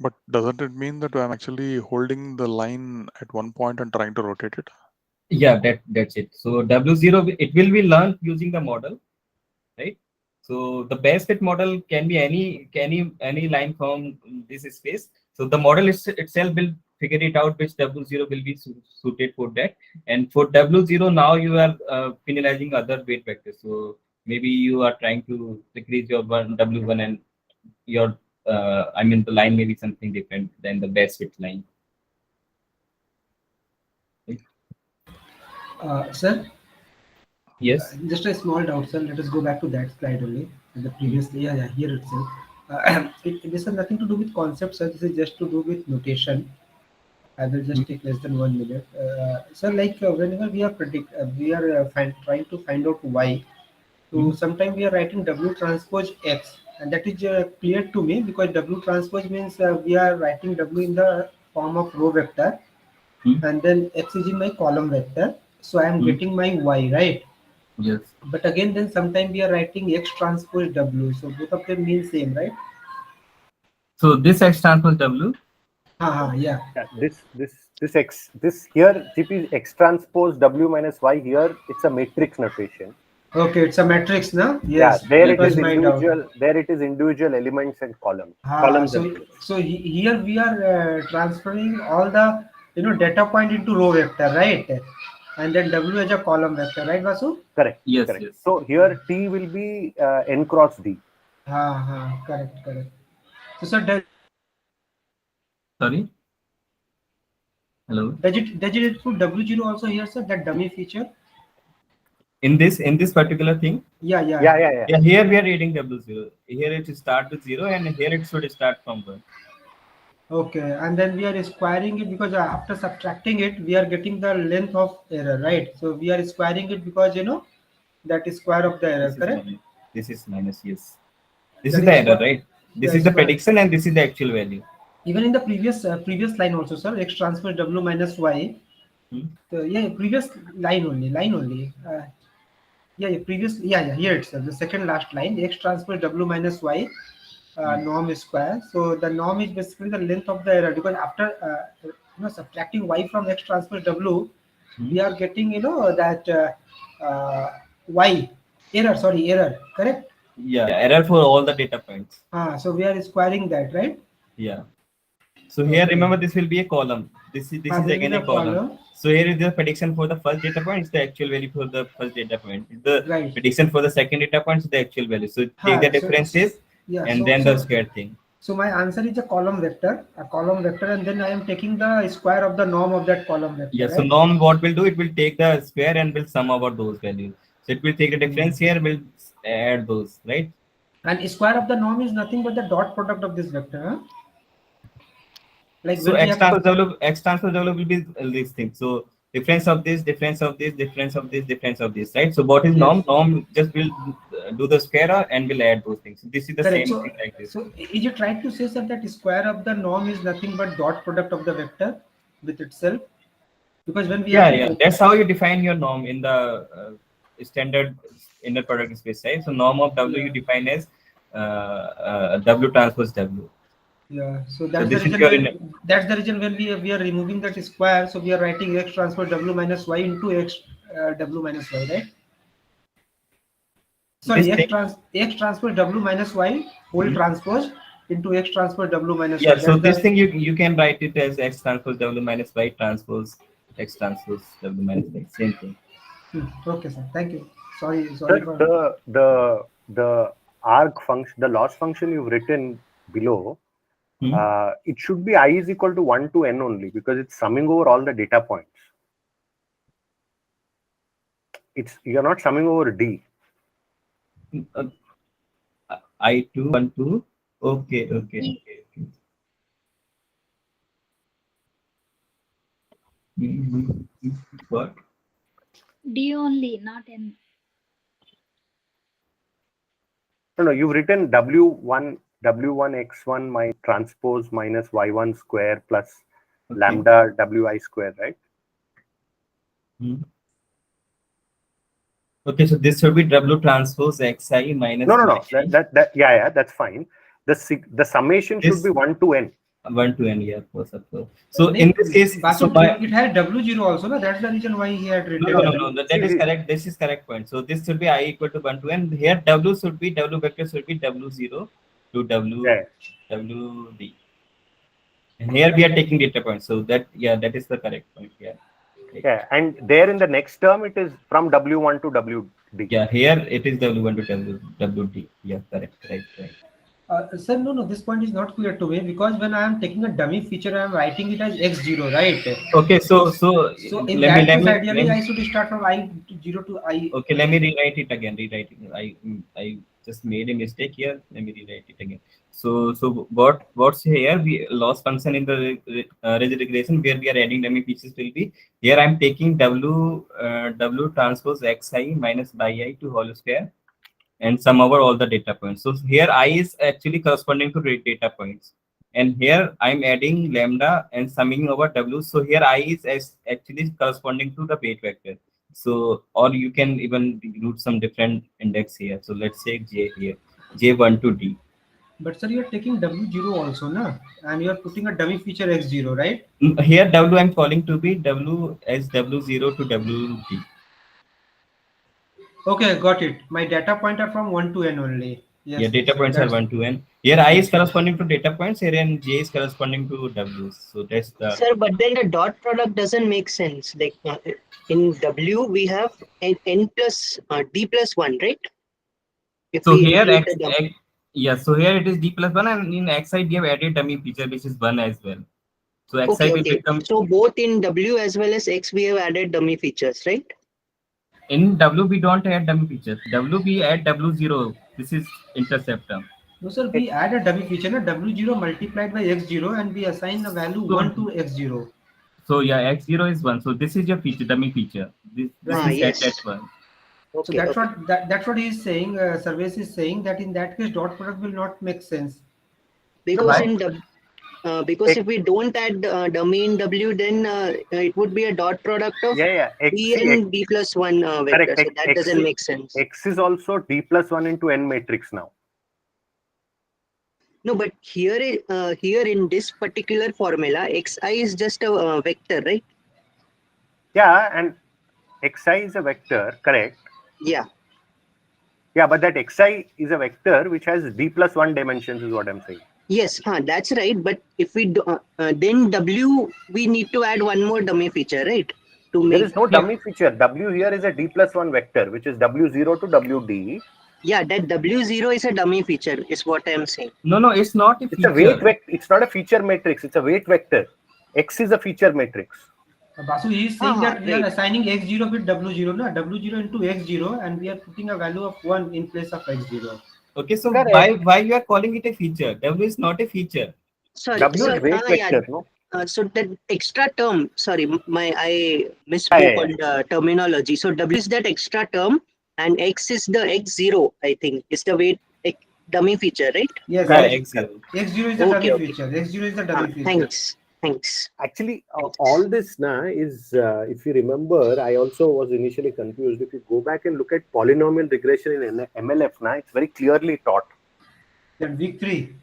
But doesn't it mean that I'm actually holding the line at one point and trying to rotate it? Yeah, that's it. So W0, it will be learned using the model, right? So the best fit model can be any line from this space. So the model itself will figure it out which W0 will be suited for that. And for W0 now you are penalizing other weight vectors. So maybe you are trying to decrease your W1 and your the line may be something different than the best fit line. Sir, Yes. just a small doubt, sir. Let us go back to that slide only. The previous, yeah, here itself. This has nothing to do with concept, sir. This is just to do with notation. I will just take less than 1 minute. Sir, like whenever we are trying to find out y, so sometimes we are writing W transpose X, and that is clear to me because W transpose means we are writing W in the form of row vector, and then X is in my column vector. So I am getting my Y, right? Yes. But again, then sometimes we are writing X transpose W. So both of them mean same, right? So this X transpose W. Yeah. Yeah, this here GP is X transpose W minus Y. Here it's a matrix notation. Okay, it's a matrix, no? Yes. Yes. There that it was is my doubt. individual. There it is individual elements and columns. Columns and rows. So here we are transferring all the data point into row vector, right? And then W as a column vector, right, Vasu? Correct. Yes. Correct. Yes. So here T will be N cross D. Correct. So sir, Sorry. Hello. does it put W0 also here, sir? That dummy feature? In this particular thing. Yeah. Yeah. Here we are reading W0. Here it start with 0, and here it should start from 1. Okay, and then we are squaring it because after subtracting it, we are getting the length of error, right? So we are squaring it because that is square of the error, correct? This is minus. Yes. This That is the is error, right? This is the square. prediction, and this is the actual value. Even in the previous line also, sir, X transpose W minus Y. So, yeah, previous line only. Here itself, the second last line, X transpose W minus Y. Norm is square. So the norm is basically the length of the error because after subtracting Y from X transpose W, we are getting that Y error, correct? Yeah, error for all the data points. So we are squaring that, right? Yeah. So here, remember, this will be a column. This is again a column. So here is the prediction for the first data point. It's the actual value for the first data point. The prediction for the second data point is the actual value. So take the differences and then the square thing. So my answer is a column vector, and then I am taking the square of the norm of that column vector. Yeah. Right? So norm, what will do? It will take the square and will sum over those values. So it will take the difference here, will add those, right? And square of the norm is nothing but the dot product of this vector. Huh? Like so X transpose W will be this thing. So difference of this, difference of this, difference of this, difference of this, right? So what is norm? Norm just will do the square and will add those things. So this is the correct. same thing like this. So is it right to say, sir, that square of the norm is nothing but dot product of the vector with itself? Because when we that's how you define your norm in the standard inner product space, right? So norm of W you define as W transpose W. Yeah, so that's the reason when we are removing that square, so we are writing X transpose W minus Y into X W minus Y, right? Sorry, X transpose W minus Y whole transpose into X transpose W minus Y. So this thing you can write it as X transpose W minus Y transpose X transpose W minus Y. Same thing. Okay, sir. Thank you. Sorry. The arg function, the loss function you've written below, it should be I is equal to 1 to N only because it's summing over all the data points. you're not summing over D. I2, 1, 2. Okay. What? D only, not N. No, you've written W1 x1 my transpose minus y1 square plus lambda wi square, right? Okay, so this should be W transpose xi minus. No. Yeah, that's fine. The summation should be 1 to n. 1 to n, yeah, of course. So in this case, it had W0 also, no? That's the reason why he had written. No. That is correct. This is correct point. So this should be I equal to 1 to n. Here W vector should be W0 to WD. And here we are taking data points. So that is the correct point. Yeah. Right. Yeah, and there in the next term it is from W1 to WD. Yeah, here it is W1 to WD. Yeah, correct. Right. Sir, no, this point is not clear to me, because when I am taking a dummy feature, I am writing it as x0, right? Okay, so in that case, ideally, I should start from I0 to I. Okay, let me rewrite it again. I just made a mistake here. Let me rewrite it again. So what's here? We loss function in the regression where we are adding dummy features will be here. I'm taking W transpose xi minus by I to whole square and sum over all the data points. So here I is actually corresponding to data points, and here I'm adding lambda and summing over W. So here I is actually corresponding to the weight vector. So, or you can even include some different index here. So let's say J here, J1 to D. But sir, you're taking W0 also, na? And you're putting a dummy feature x0, right? Here W I'm calling to be W as W0 to WD. Okay, got it. My data point are from 1 to n only. Yes, Yeah, data points are 1 to n. Here I is corresponding to data points, here and J is corresponding to W. So that's the. Sir, but then the dot product doesn't make sense. Like in W we have n plus D plus 1, right? If so we here so here it is D plus 1, and in X side we have added dummy feature which is 1 as well. So X side will become. So both in W as well as X we have added dummy features, right? In W we don't add dummy features. W we add W0. This is intercept term. No, sir, we add a dummy feature, na? W0 multiplied by x0, and we assign the value 1 to x0. So yeah, x0 is 1. So this is your feature, dummy feature. This is set at 1. Okay, so that's what he is saying. Service is saying that in that case, dot product will not make sense. Because because if we don't add dummy in W, then it would be a dot product of D and D plus 1 vector. So that doesn't make sense. X is also D plus 1 into n matrix now. No, but here in this particular formula, xi is just a vector, right? Yeah, and xi is a vector, correct? Yeah. Yeah, but that xi is a vector which has D plus 1 dimensions is what I'm saying. Yes, that's right. But if we do, then W, we need to add one more dummy feature, right? There is no dummy feature. W here is a D plus 1 vector, which is W0 to WD. Yeah, that W0 is a dummy feature, is what I'm saying. No, it's not a feature. It's a weight vector. It's not a feature matrix. It's a weight vector. X is a feature matrix. Basu, he is saying that we are assigning x0 with W0, na? W0 into x0, and we are putting a value of 1 in place of x0. Okay, so why you are calling it a feature? W is not a feature. Sorry, W is weight vector, no? So that extra term, sorry, I misspoke on the terminology. So W is that extra term, and X is the X0, I think, is the weight dummy feature, right? Yes, X0. X0 is the dummy feature. X0 is the dummy feature. Thanks. Actually, all this is, if you remember, I also was initially confused. If you go back and look at polynomial regression in MLF, it's very clearly taught. That week 3.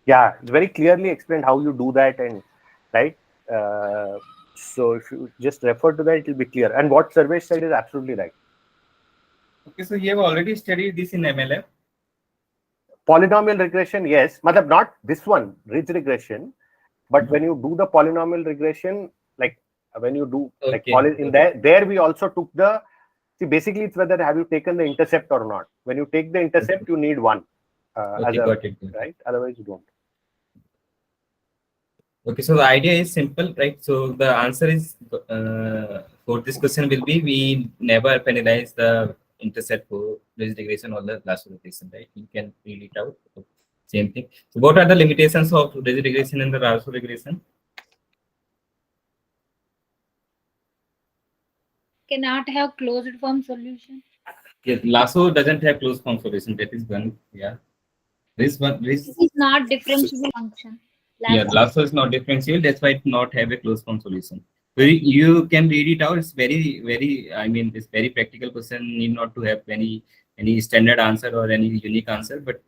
Yeah, it's very clearly explained how you do that, and right. So if you just refer to that, it will be clear. And what Sarvesh said is absolutely right. Okay, so you have already studied this in MLF. Polynomial regression, yes, but not this one, ridge regression. But when you do the polynomial regression, like when you do there we also took basically it's whether have you taken the intercept or not. When you take the intercept, you need 1 right? Otherwise you don't. Okay, so the idea is simple, right? So the answer is for this question will be, we never penalize the intercept for rigid regression or the lasso regression, right? You can read it out. Same thing. So what are the limitations of rigid regression and the lasso regression? Cannot have closed form solution. Yeah, lasso doesn't have closed form solution. That is one. Yeah. This one. This. It is not differentiable function. Yeah, lasso is not differentiable. That's why it not have a closed form solution. So you can read it out. It's very. I mean, it's very practical question. Need not to have any standard answer or any unique answer, but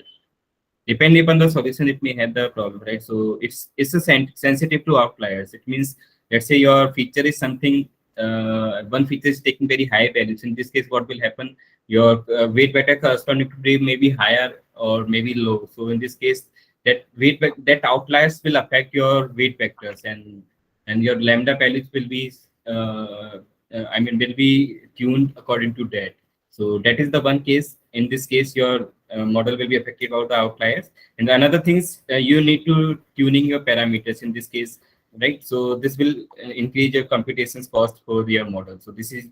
depending upon the solution, it may have the problem, right? So it's a sensitive to outliers. It means, let's say your feature is something, one feature is taking very high values. In this case, what will happen? Your weight vector corresponding to may be higher or maybe low. So in this case, that outliers will affect your weight vectors, and your lambda values will be will be tuned according to that. So that is the one case. In this case, your model will be affected by the outliers. And another thing is, you need to tuning your parameters in this case, right? So this will increase your computations cost for your model. So this is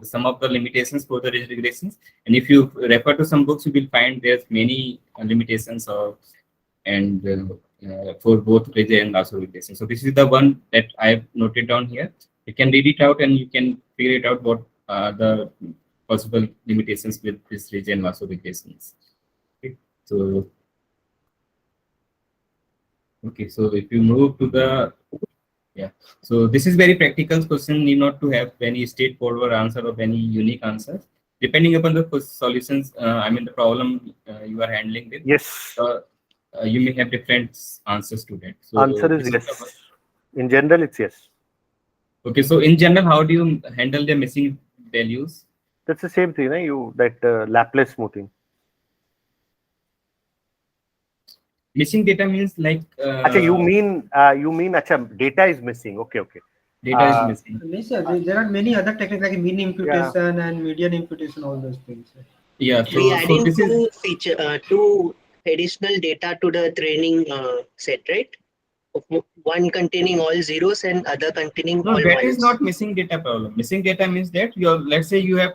some of the limitations for the rigid regressions. And if you refer to some books, you will find there's many limitations of for both rigid and lasso regression. So this is the one that I've noted down here. You can read it out and you can figure it out what the possible limitations with this rigid and lasso regressions. Okay. So if you move to the so this is very practical question. Need not to have any straightforward answer or any unique answers. Depending upon the solutions, the problem you are handling with. Yes. You may have different answers to that. So answer is yes. In general, it's yes. Okay, so in general, how do you handle the missing values? That's the same thing, Laplace smoothing. Missing data means like. You mean data is missing? Okay. Data is missing. There are many other techniques like mean imputation and median imputation, all those things. Yeah. We adding two additional data to the training set, right? One containing all zeros and other containing all ones. That is not missing data problem. Missing data means that let's say you have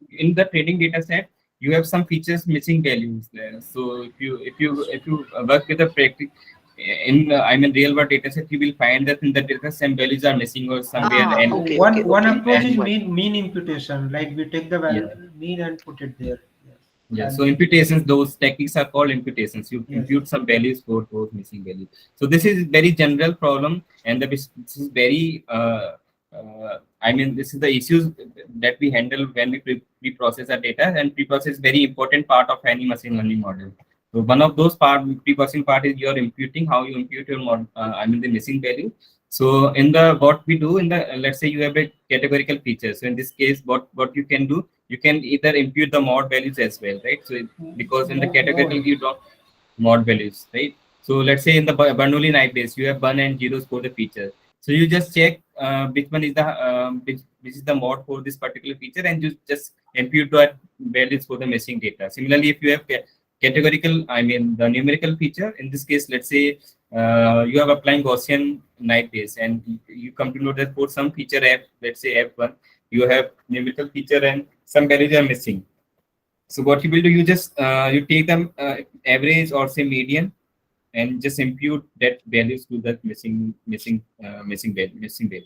in the training data set, you have some features missing values there. So if you work with a practice in real world data set, you will find that in the data some values are missing or somewhere. One approach is mean imputation, like we take the value mean and put it there. Yeah, so imputations, those techniques are called imputations. You impute some values for those missing values. So this is very general problem, and this is very, this is the issues that we handle when we pre-process our data, and pre-process is very important part of any machine learning model. So one of those pre-processing part is your imputing, how you impute your model, the missing value. So in what we do in let's say you have a categorical feature. So in this case, what you can do, you can either impute the mod values as well, right? So because in the categorical you don't mod values, right? So let's say in the Bernoulli Naïve Bayes, you have 1 and 0s for the feature. So you just check which one is the which is the mod for this particular feature, and you just impute the values for the missing data. Similarly, if you have categorical, the numerical feature, in this case, let's say you have applying Gaussian Naïve Bayes, and you come to know that for some feature F, let's say F1, you have numerical feature and some values are missing. So what you will do, you just you take them average or say median, and just impute that values to the missing value.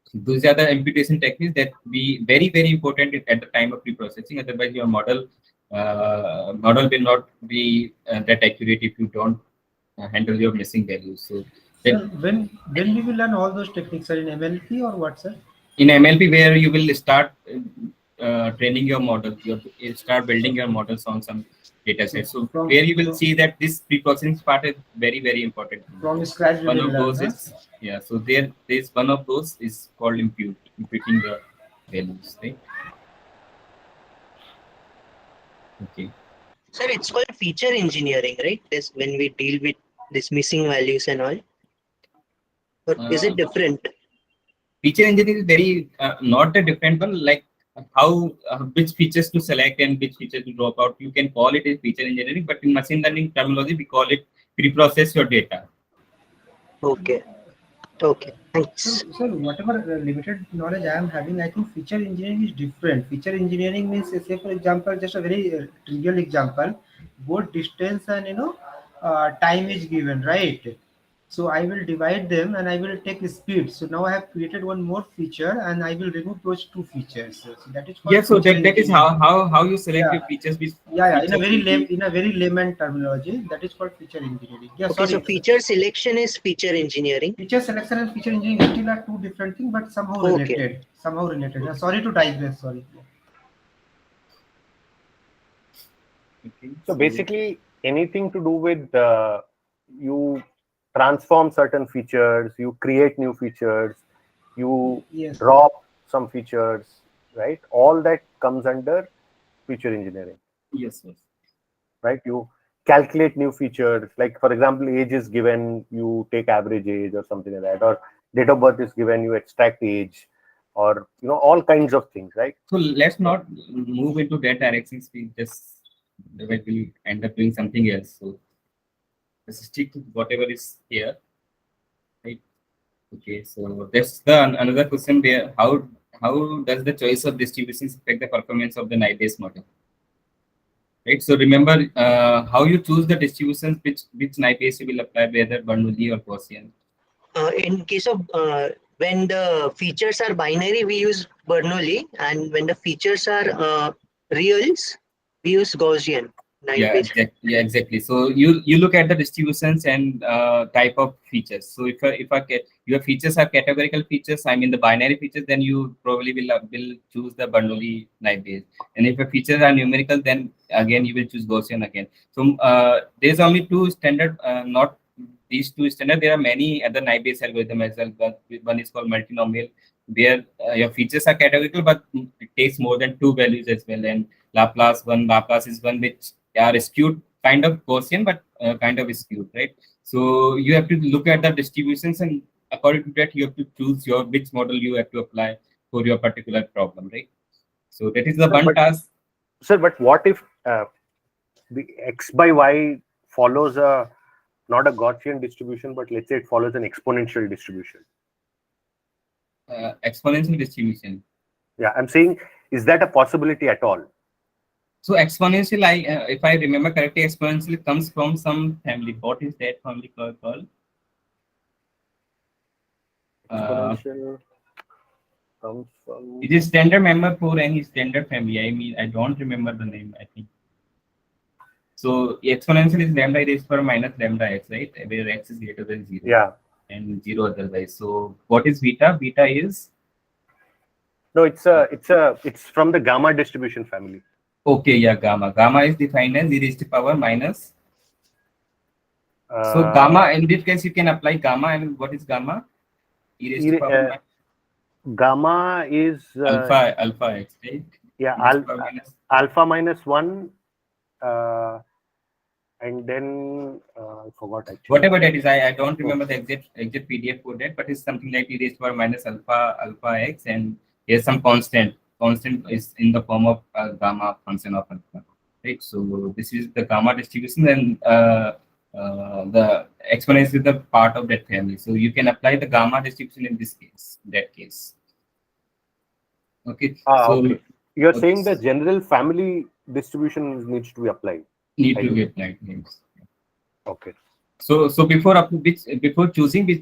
So those are the imputation techniques that be very important at the time of pre-processing. Otherwise, your model will not be that accurate if you don't handle your missing values. So when we will learn all those techniques, are in MLP or what, sir? In MLP, where you will start training your model, you start building your models on some data sets. So where you will see that this pre-processing part is very important. From scratch, one of those is So there's one of those is called imputing the values, right? Okay. Sir, it's called feature engineering, right? This when we deal with this missing values and all. Or is it different? Feature engineering is very not a different one. Like how which features to select and which features to drop out. You can call it as feature engineering, but in machine learning terminology, we call it pre-process your data. Okay. Okay, thanks. So whatever limited knowledge I am having, I think feature engineering is different. Feature engineering means, say for example, just a very trivial example, both distance and time is given, right? So I will divide them and I will take speed. So now I have created one more feature and I will remove those two features. So that is called Yeah, so feature that is engineering. how you select Yeah, your features, which yeah. features will be. In a very layman terminology, that is called feature engineering. Yeah, Okay, so sorry. feature selection is feature engineering. Feature selection and feature engineering still are two different things, but somehow Okay. related. Somehow related. Sorry to digress. Sorry. Okay, So so basically, anything to do with you transform certain features, you create new features, you Yes. drop some features, right? All that comes under feature engineering, yes, yes. right? You calculate new features, like for example, age is given, you take average age or something like that, or date of birth is given, you extract age, or all kinds of things, right? So let's not move into that direction. We just will end up doing something else. So let's stick to whatever is here, right? Okay, so that's the another question there. How does the choice of distributions affect the performance of the Naïve Bayes model? Right. So remember how you choose the distributions which Naïve Bayes you will apply, whether Bernoulli or Gaussian. In case of when the features are binary, we use Bernoulli, and when the features are reals, we use Gaussian. Yeah, exactly. Yeah, exactly. So you look at the distributions and type of features. So if your features are categorical features, I mean the binary features, then you probably will choose the Bernoulli Naïve Bayes. And if your features are numerical, then again you will choose Gaussian again. So there's only two standard, not these two standard. There are many other Naïve Bayes algorithm as well. But one is called multinomial, where your features are categorical, but it takes more than two values as well. And Laplace is one which are skewed, kind of Gaussian, but kind of skewed, right? So you have to look at the distributions, and according to that, you have to choose which model you have to apply for your particular problem, right? So that is the Sir, one but task. but what if the x by y follows a not a Gaussian distribution, but let's say it follows an exponential distribution? Exponential distribution. Yeah, I'm saying, is that a possibility at all? So exponential, if I remember correctly, exponential comes from some family. What is that family called? Exponential comes from. It is standard member for any standard family. I mean, I don't remember the name, I think. So exponential is lambda raised for minus lambda x, right? Where x is greater than 0 Yeah. and 0 otherwise. So what is beta? Beta is No, it's from the gamma distribution family. okay, yeah, gamma. Gamma is defined as e raised to power minus. So gamma, in this case, you can apply gamma, and what is gamma? E raised to power minus Gamma is alpha x, right? yeah, E raised to power minus alpha minus 1, and then I forgot actually. whatever that is. I don't remember the exact PDF for that, but it's something like e raised to power minus alpha x, and here's some constant. Constant is in the form of gamma function of alpha, right? So this is the gamma distribution, and the exponential is the part of that family. So you can apply the gamma distribution in this case, that case. Okay. So Okay. You're okay, saying the general family distribution needs to be applied. need to get like names. Okay. So before choosing which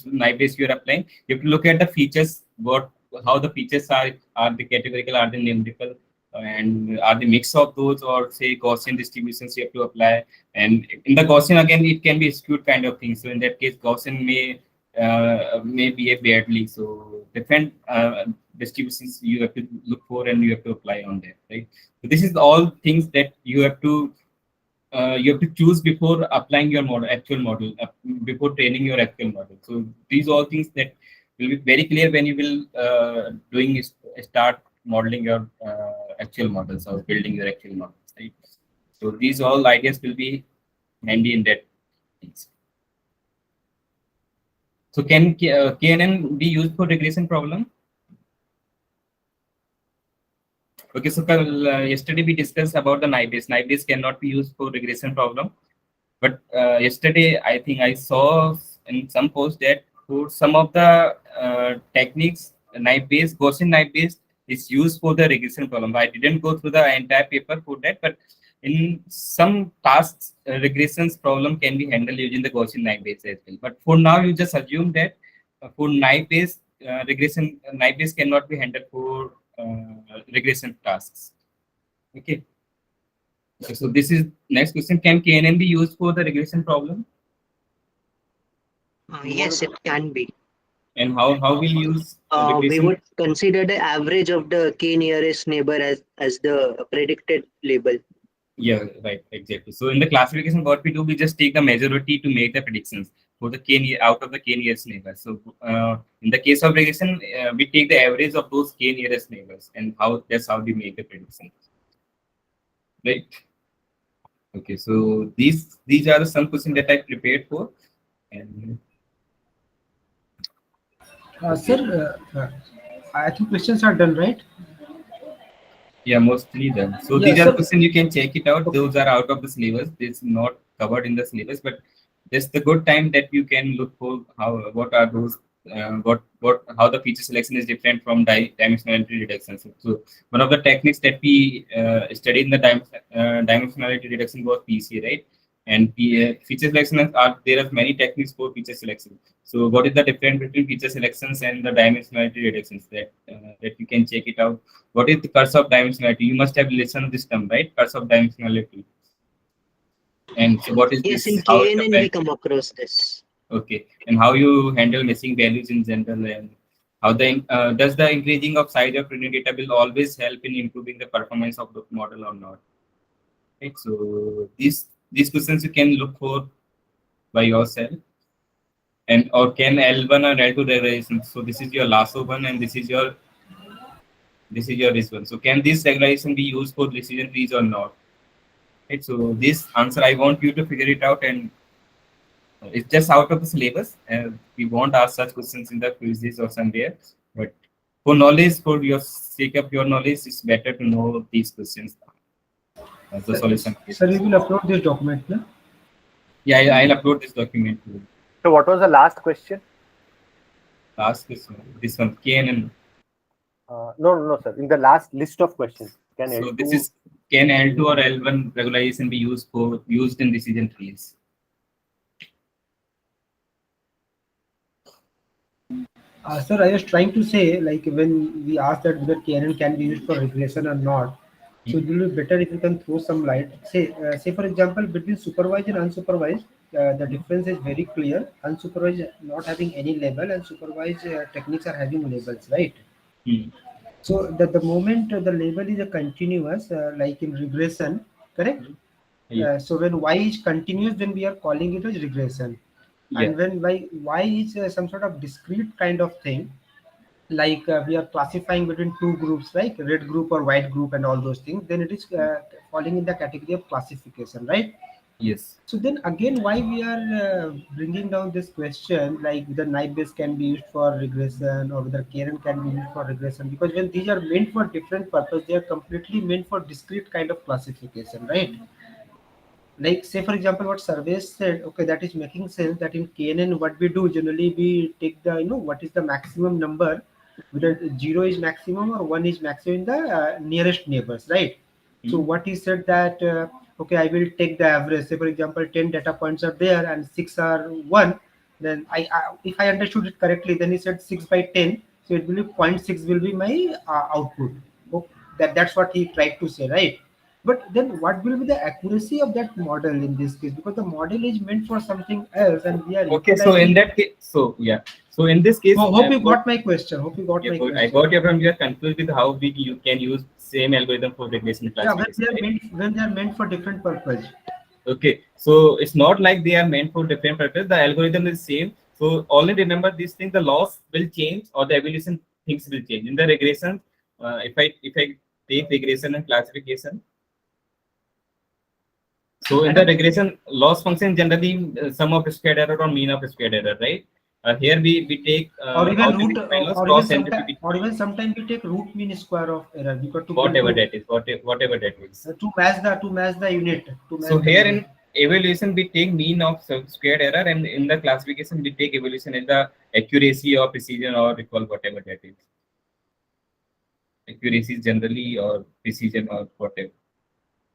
Naïve Bayes you are applying, you have to look at the features. How the features are they categorical, are they numerical, and are the mix of those, or say Gaussian distributions you have to apply. And in the Gaussian again, it can be skewed kind of thing. So in that case, Gaussian may behave badly. So different distributions you have to look for, and you have to apply on that, right? So this is all things that you have to choose before applying your actual model, before training your actual model. So these all things that will be very clear when you will start modeling your actual models or building your actual models, right? So these all ideas will be handy in that things. So can KNN be used for regression problem? Okay, so yesterday we discussed about the Naïve Bayes. Naïve Bayes cannot be used for regression problem. But yesterday, I think I saw in some post that for some of the techniques, knife-based, Gaussian knife-based is used for the regression problem. I didn't go through the entire paper for that, but in some tasks, regressions problem can be handled using the Gaussian knife-based as well. But for now, you just assume that for knife-based regression, knife-based cannot be handled for regression tasks. Okay. So this is next question. Can KNN be used for the regression problem? Yes, it can be. And how will you use We regression? would consider the average of the k nearest neighbor as the predicted label. Yeah, right, exactly. So in the classification, what we do, we just take the majority to make the predictions for the k out of the k nearest neighbors. So in the case of regression, we take the average of those k nearest neighbors, and that's how we make the prediction. Right. Okay. So these are the some questions that I prepared for, and Sir, I think questions are done, right? yeah, mostly done. So Yeah, these are sir. questions you can check it out. Okay. Those are out of the syllabus. It's not covered in the syllabus, but just the good time that you can look for what are those how the feature selection is different from dimensionality reduction. So one of the techniques that we studied in the dimensionality reduction was PC, right? And feature selection there are many techniques for feature selection. So what is the difference between feature selections and the dimensionality reductions that you can check it out? What is the curse of dimensionality? You must have listened to this term, right? Curse of dimensionality. And so what is Yes, in this? How it KNN we applies? come across this. Okay. And how you handle missing values in general, and how does the increasing of size of training data will always help in improving the performance of the model or not? Right. So these questions you can look for by yourself. And or can L1 or L2 regularization. So this is your lasso one, and this is your this one. So can this regularization be used for decision trees or not? Right. So this answer I want you to figure it out, and it's just out of the syllabus. We won't ask such questions in the quizzes or somewhere. But for knowledge, for your sake of your knowledge, it's better to know these questions as the solution. Sir, we will upload this document, no? Yeah, I'll upload this document to you. So what was the last question? Last question, this one, KNN. No, sir. In the last list of questions, can So L2 this is, can L2 or L1 regularization be used in decision trees? Sir, I was trying to say, like when we asked that whether KNN can be used for regression or not, so it will be better if you can throw some light. Say for example, between supervised and unsupervised, the difference is very clear. Unsupervised not having any label, and supervised techniques are having labels, right? Hmm. So the moment the label is a continuous, like in regression, correct? Yeah. So when y is continuous, then we are calling it as regression. Yeah. And when y is some sort of discrete kind of thing, like we are classifying between two groups, like red group or white group and all those things, then it is falling in the category of classification, right? Yes. So then again, why we are bringing down this question, like whether knife base can be used for regression or whether KNN can be used for regression, because when these are meant for different purpose, they are completely meant for discrete kind of classification, right? Like say for example what Sarvesh said, okay, that is making sense, that in KNN what we do generally, we take the, what is the maximum number, whether 0 is maximum or 1 is maximum in the nearest neighbors, right? So what he said that okay, I will take the average. Say for example 10 data points are there and 6 are 1, then I if I understood it correctly, then he said 6 by 10, so it will be 0.6 will be my output. Oh, that's what he tried to say, right? But then what will be the accuracy of that model in this case? Because the model is meant for something else and we are Okay, so in utilizing. that case, so yeah, so in this case, Hope you got my question. Hope you got yeah, my good. question. I got your from, you are confused with how you can use same algorithm for regression Yeah, when classification, they are right? meant for different purpose. Okay, so it's not like they are meant for different purpose. The algorithm is same. So only remember this thing: the loss will change or the evolution things will change. In the regression, if I take regression and classification, so in the regression, loss function generally sum of squared error or mean of squared error, right? Here we take Or even how to root, define loss, or even cross sometimes, sensitivity, or even sometimes we take root mean square of error, because to whatever control that is, whatever that is. to match the unit, to So match the here unit. evaluation we take mean of squared error, and in the classification we take evaluation as the accuracy or precision or recall, whatever that is. Accuracy generally or precision or whatever.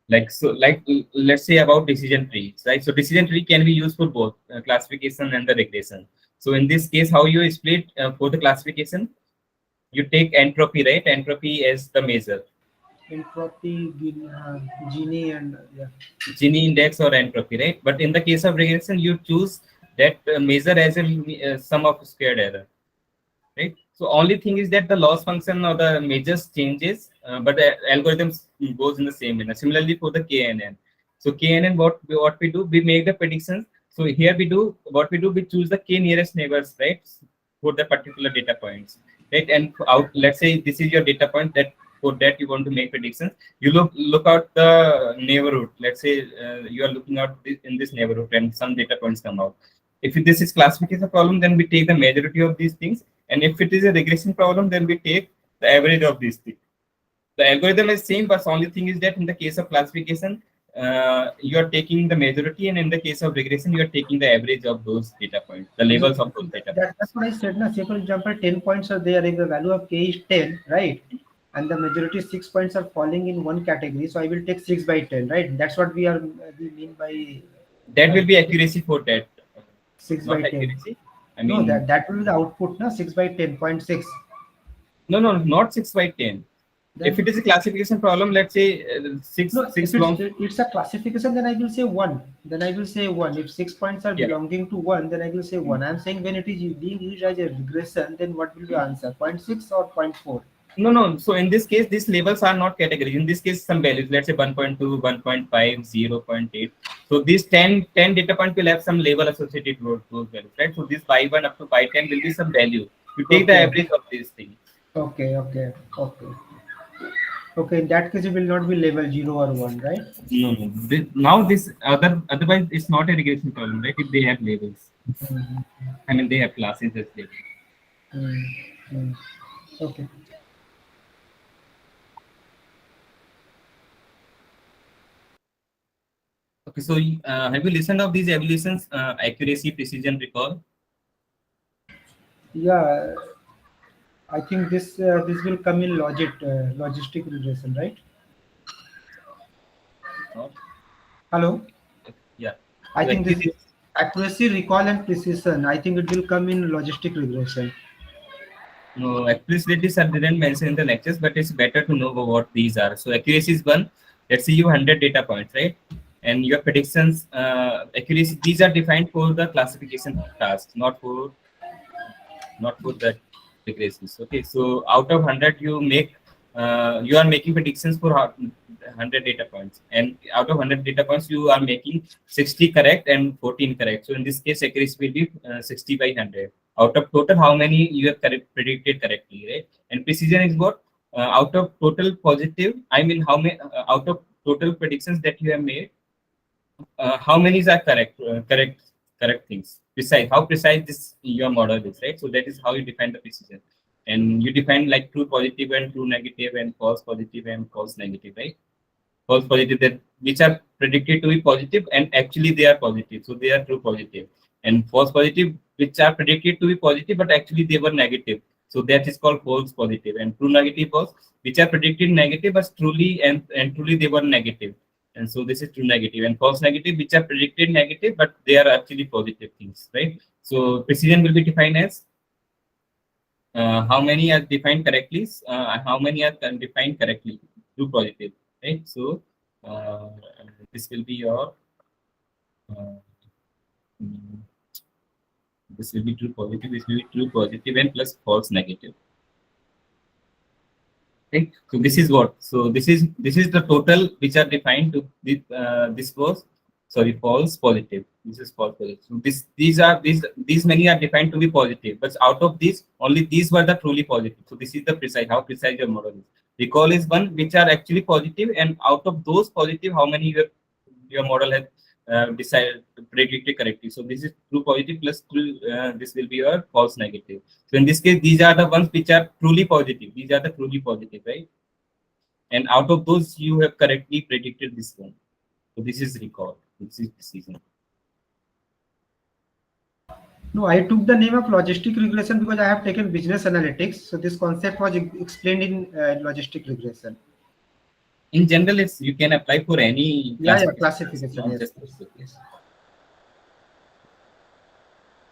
Like so, like let's say about decision trees, right? So decision tree can be used for both classification and the regression. So in this case, how you split for the classification? You take entropy, right? Entropy as the measure. Entropy, Gini, and yeah. Gini index or entropy, right? But in the case of regression, you choose that measure as a sum of squared error, right? So only thing is that the loss function or the measures changes, but the algorithm goes in the same manner. Similarly for the KNN. So KNN, what we do, we make the predictions. So here we do what we do, we choose the k nearest neighbors, right, for the particular data points, right? And out, let's say this is your data point that for that you want to make predictions. You look out the neighborhood. Let's say you are looking out in this neighborhood and some data points come out. If this is classification problem, then we take the majority of these things. And if it is a regression problem, then we take the average of these things. The algorithm is same, but only thing is that in the case of classification, you are taking the majority, and in the case of regression, you are taking the average of those data points, the labels of those data points. That's what I said. Now, say for example, 10 points are there. If the value of k is 10, right? And the majority 6 points are falling in one category, so I will take 6 by 10, right? That's what we mean by that will be accuracy for that. 6 Not by 10. accuracy. I No, mean, that will be the output, na 6 by 10.6. no, not 6 by 10. If it is a classification problem, let's say six No, six if long. it's a classification, then I will say 1. Then I will say 1. If 6 points are Yeah. belonging to 1, then I will say 1. I'm saying when it is being used as a regression, then what will be the answer? 0.6 or 0.4? No. So in this case, these labels are not categories. In this case, some values, let's say 1.2, 1.5, 0.8. So these 10 data points will have some label associated with those values, right? So this by1 up to by10 will be some value. You take the Okay. average of these things. Okay. In that case, it will not be level 0 or 1, right? No. Now this otherwise it's not a regression problem, right? If they have labels, Mhm. I mean they have classes as labels. Mm. Okay. Okay, so have you listened of these evaluations? Accuracy, precision, recall. Yeah, I think this will come in logistic regression, right? Not. Hello. Yeah. I So think this accuracy. accuracy, recall, and precision. I think it will come in logistic regression. No, explicitly sir didn't mention in the lectures, but it's better to know what these are. So accuracy is one. Let's say you have 100 data points, right? And your predictions, accuracy, these are defined for the classification task, not for the regressions. Okay, so out of 100, you are making predictions for 100 data points, and out of 100 data points, you are making 60 correct and 14 correct. So in this case, accuracy will be 60 by 100. Out of total, how many you have predicted correctly, right? And precision is what? Out of total positive, I mean, how many out of total predictions that you have made, how many are correct things, precise, how precise this your model is, right? So that is how you define the precision, and you define like true positive and true negative and false positive and false negative, right? False positive, that which are predicted to be positive and actually they are positive, so they are true positive. And false positive, which are predicted to be positive but actually they were negative, so that is called false positive. And true negative was which are predicted negative but truly and truly they were negative, and so this is true negative. And false negative, which are predicted negative but they are actually positive things, right? So precision will be defined as how many are defined correctly, how many are defined correctly, true positive, right? So uh, this will be your uh, mm, this will be true positive, this will be true positive and plus false negative, right? So this is what, so this is the total which are defined to this was, sorry, false positive, this is false positive. So these many are defined to be positive, but out of these only these were the truly positive. So this is the precise, how precise your model is. Recall is one which are actually positive, and out of those positive, how many your model has decided predicted correctly. So this is true positive plus true, this will be your false negative. So in this case, these are the ones which are truly positive. These are the truly positive, right? And out of those, you have correctly predicted this one. So this is recall. This is precision. No, I took the name of logistic regression because I have taken business analytics. So this concept was explained in logistic regression. In general, it's you can apply for any Classification. not Yes. just classification.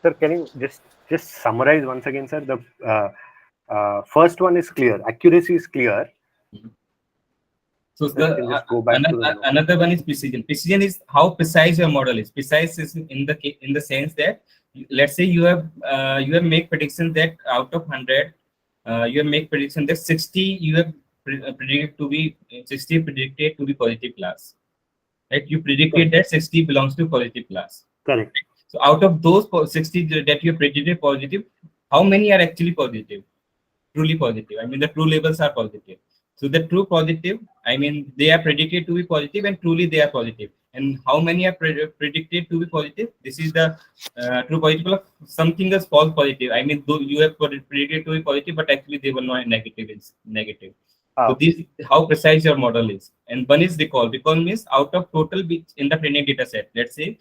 Sir, can you just summarize once again, sir? The first one is clear. Accuracy is clear. So Sir, you can just go back to the another one is precision. Precision is how precise your model is. Precise is in the sense that let's say you have make prediction that out of 100 you have make prediction that 60 you have predicted to be 60 predicted to be positive class, right? You predicted that 60 belongs to positive class. Correct. So out of those 60 that you predicted positive, how many are actually positive? Truly positive. I mean, the true labels are positive. So the true positive, I mean, they are predicted to be positive and truly they are positive. And how many are predicted to be positive? This is the true positive of something is false positive. I mean, though you have predicted to be positive, but actually they were not negative. It's negative. So this how precise your model is. And one is recall. Recall means out of total bits in the training data set. Let's say,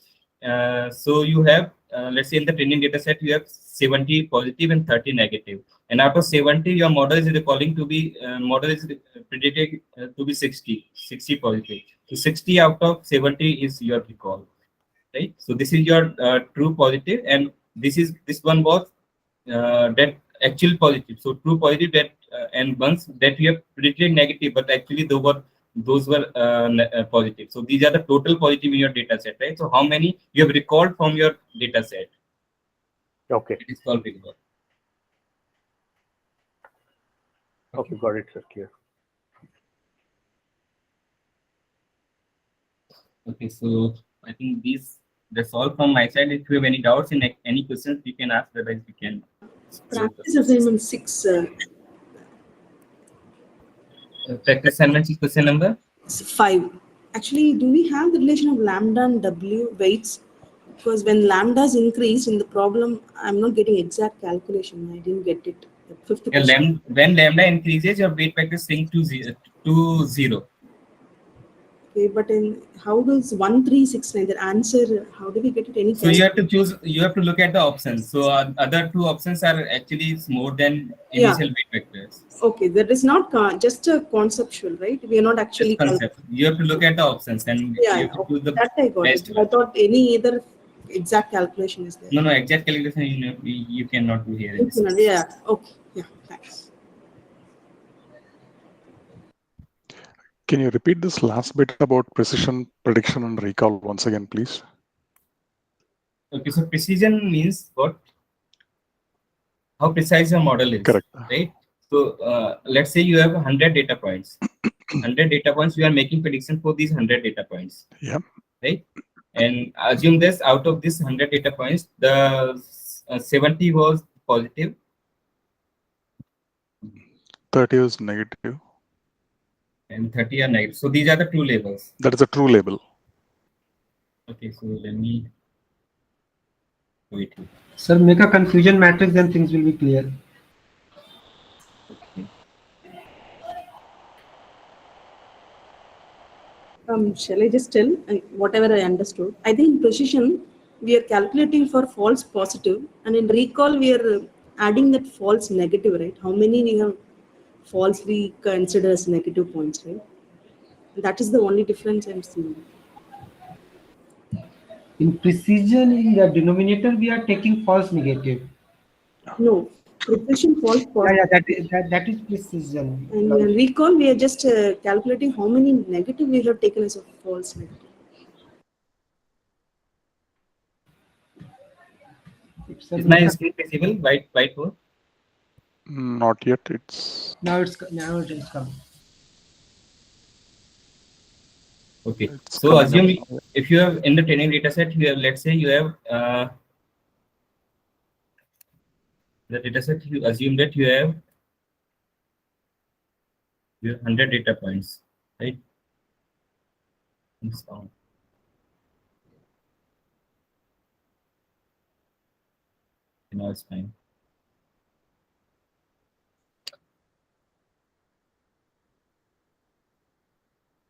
so you have, let's say in the training data set, you have 70 positive and 30 negative. And out of 70, your model is recalling to be, model is predicted to be 60 positive. So 60 out of 70 is your recall, right? So this is your true positive, and this one was that actual positive. So true positive that and ones that you have predicted negative, but actually those were positive. So these are the total positive in your data set, right? So how many you have recalled from your data set? Okay. It is called recall. Okay, got it, sir. Clear. Okay, so I think that's all from my side. If you have any doubts in any questions, you can ask. Otherwise, we can. Practice assignment 6. Practice assignment is question number 5. Actually, do we have the relation of lambda and W weights? Because when lambdas increase in the problem, I'm not getting exact calculation. I didn't get it. The fifth question. when lambda increases, your weight factor sinks to zero. Okay, but in how does 1369 the answer? How do we get it? Any? So you have to choose. You have to look at the options. So other two options are actually more than initial weight vectors. Okay, that is not just a conceptual, right? We are not actually. Just concept. You have to look at the options and you have to choose the that I got best it. one. I thought any other exact calculation is there. No, exact calculation you cannot do here. Yeah. Okay. Yeah. Thanks. Can you repeat this last bit about precision, prediction, and recall once again, please? Okay, so precision means what? How precise your model is. Correct. Right? So let's say you have 100 data points. 100 data points, you are making prediction for these 100 data points. Yeah. Right? And assume this out of this 100 data points, the 70 was positive. 30 is negative. And 30 are negative. So these are the true labels. That is a true label. Okay, so let me wait. Sir, make a confusion matrix, then things will be clear. Okay. Shall I just tell whatever I understood? I think in precision, we are calculating for false positive, and in recall, we are adding that false negative, right? How many we have falsely considered as negative points, right? That is the only difference I'm seeing. In precision, in the denominator, we are taking false negative. No, precision false positive. That is precision. And in recall, we are just calculating how many negative we have taken as a false negative. Is my screen visible? Whiteboard? Not yet. It's now it's coming. Okay. It's So coming assume up. if you have in the training data set, you have, let's say you have the data set, you assume that you have 100 data points, right? Now it's fine.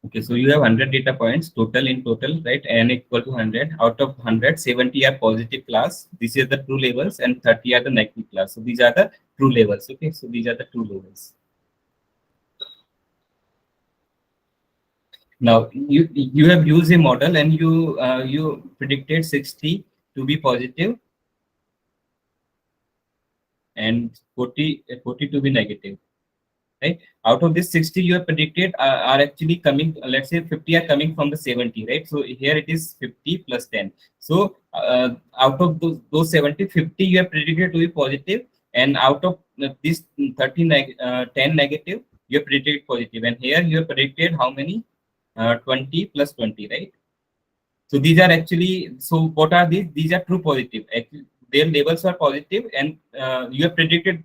Okay, so you have 100 data points total in total, right? N equal to 100. Out of 100, 70 are positive class. These are the true levels, and 30 are the negative class. So these are the true levels. Okay, so these are the true levels. Now you have used a model and you predicted 60 to be positive and 40 to be negative. Right, out of this 60 you have predicted are actually coming, let's say 50 are coming from the 70, right? So here it is 50 plus 10. So out of those 70, 50 you have predicted to be positive, and out of this 10 negative you have predicted positive, and here you have predicted how many, 20 plus 20, right? So these are actually, so what are these? These are true positive. Actually, their labels are positive, and you have predicted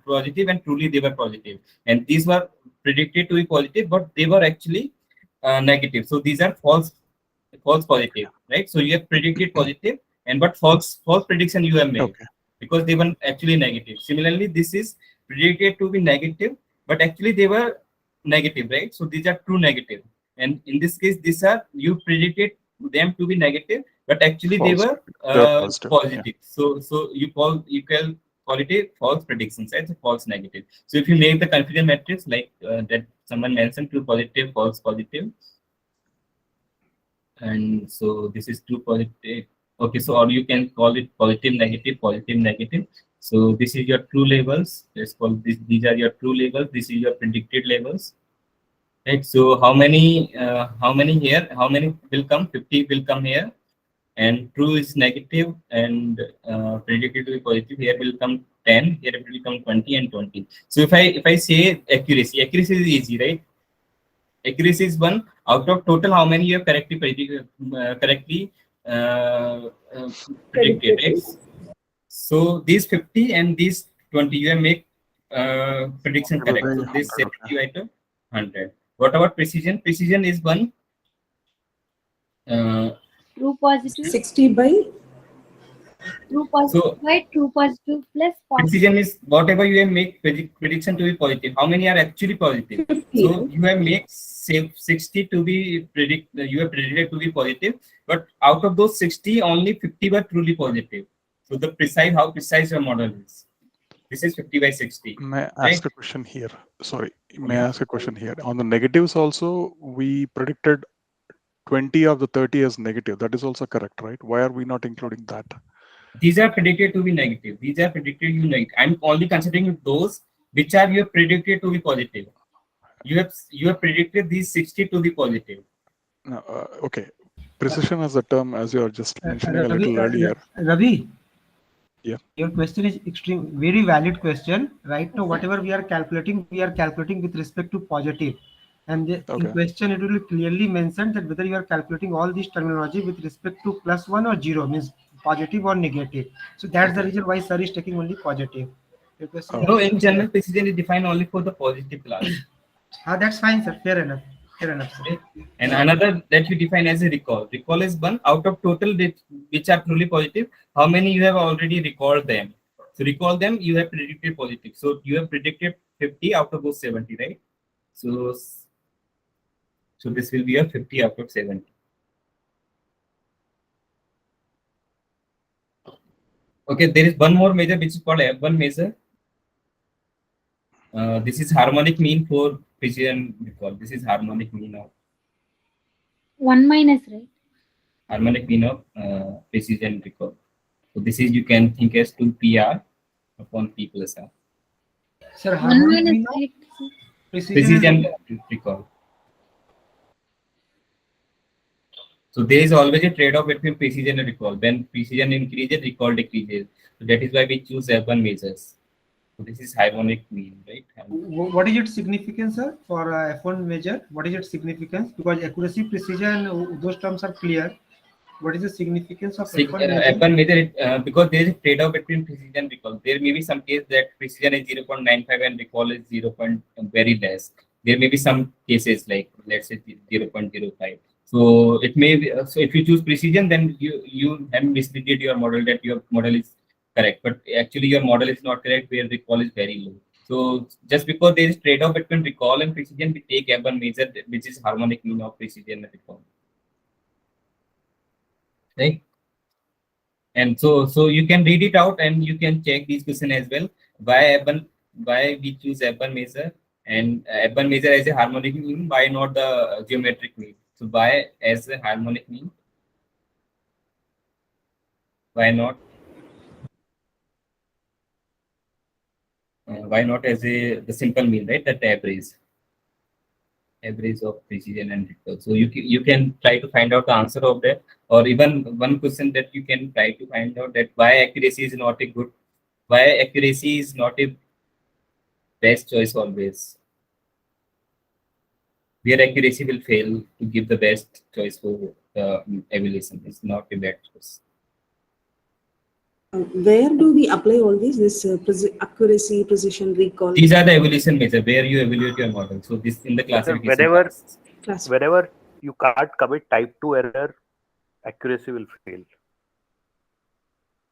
positive, and truly they were positive. And these were predicted to be positive, but they were actually negative. So these are false positive, right? So you have predicted positive, and but false prediction you have made Okay. because they were actually negative. Similarly, this is predicted to be negative, but actually they were negative, right? So these are true negative. And in this case, these are, you predicted them to be negative, but actually they False. were They're positive. Yeah. positive. So you can call it a false prediction, right? A false negative. So if you make the confusion matrix like that someone mentioned, true positive, false positive, and so this is true positive. Okay, so or you can call it positive negative, positive negative. So this is your true labels. Let's call this. These are your true labels. This is your predicted labels. Right. So how many here? How many will come? 50 will come here, and true is negative, and predicted to be positive. Here will come 10. Here it will come 20 and 20. So if I say accuracy is easy, right? Accuracy is one. Out of total, how many you have correctly predicted, right? So these 50 and these 20 you have make prediction correct. So this 100, 70 okay. item 100. What about precision? Precision is one. True positive. 60 by True positive So by true positive plus positive. precision is whatever you have make prediction to be positive. How many are actually positive? 50. So Right? you have make say 60 to be you have predicted to be positive, but out of those 60, only 50 were truly positive. So the precise, how precise your model is. This is 50 by 60. May I Right? ask a question here? Sorry, may I ask a question here? On the negatives also, we predicted 20 of the 30 as negative. That is also correct, right? Why are we not including that? These are predicted to be negative. These are predicted to be negative. I'm only considering those which are you have predicted to be positive. You have predicted these 60 to be positive. No, okay. Precision as a term, as you are just mentioning a Ravi, little earlier. Ravi, Yeah. your question is very valid question. Right now, whatever we are calculating with respect to positive. And in Okay. question, it will be clearly mentioned that whether you are calculating all this terminology with respect to +1 or 0, means positive or negative. So that's the Okay. reason why sir is taking only positive. Your question is No, in absolutely general, clear. precision is defined only for the positive class. That's fine, sir. Fair enough. Fair enough, sir. Okay? And another that you define as a recall. Recall is one out of total which are truly positive. How many you have already recalled them? So recall them, you have predicted positive. So you have predicted 50 out of those 70, right? So this will be a 50 out of 70. Okay, there is one more measure which is called F1 measure. This is harmonic mean for precision recall. This is harmonic mean of 1 minus, right? harmonic mean of precision recall. So this is, you can think as 2PR upon P plus R. Sir, 1 harmonic minus, mean of right? precision and Precision recall. So there is always a trade-off between precision and recall. When precision increases, recall decreases. So that is why we choose F1 measures. So this is harmonic mean, right? what is its significance, sir, for F1 measure? What is its significance? Because accuracy, precision, those terms are clear. What is the significance of F1 measure? F1 measure, because there is a trade-off between precision and recall. There may be some case that precision is 0.95 and recall is 0. Very less. There may be some cases like, let's say 0.05. So it may be, so if you choose precision, then you have misleaded your model that your model is correct, but actually your model is not correct where recall is very low. So just because there is trade-off between recall and precision, we take Eban measure, which is harmonic mean of precision and recall. Right? And so you can read it out and you can check these question as well. Why we choose Eban measure and Eban measure as a harmonic mean, why not the geometric mean? So why as a harmonic mean? Why not? Why not as the simple mean, right? That average of precision and recall. So you can try to find out the answer of that, or even one question that you can try to find out that why accuracy is not a best choice always. Where accuracy will fail to give the best choice for evaluation. It's not a bad choice. Where do we apply all these? This accuracy, precision, recall. These are the evaluation measure where you evaluate your model. So this in the classification. Whenever you can't commit type 2 error, accuracy will fail.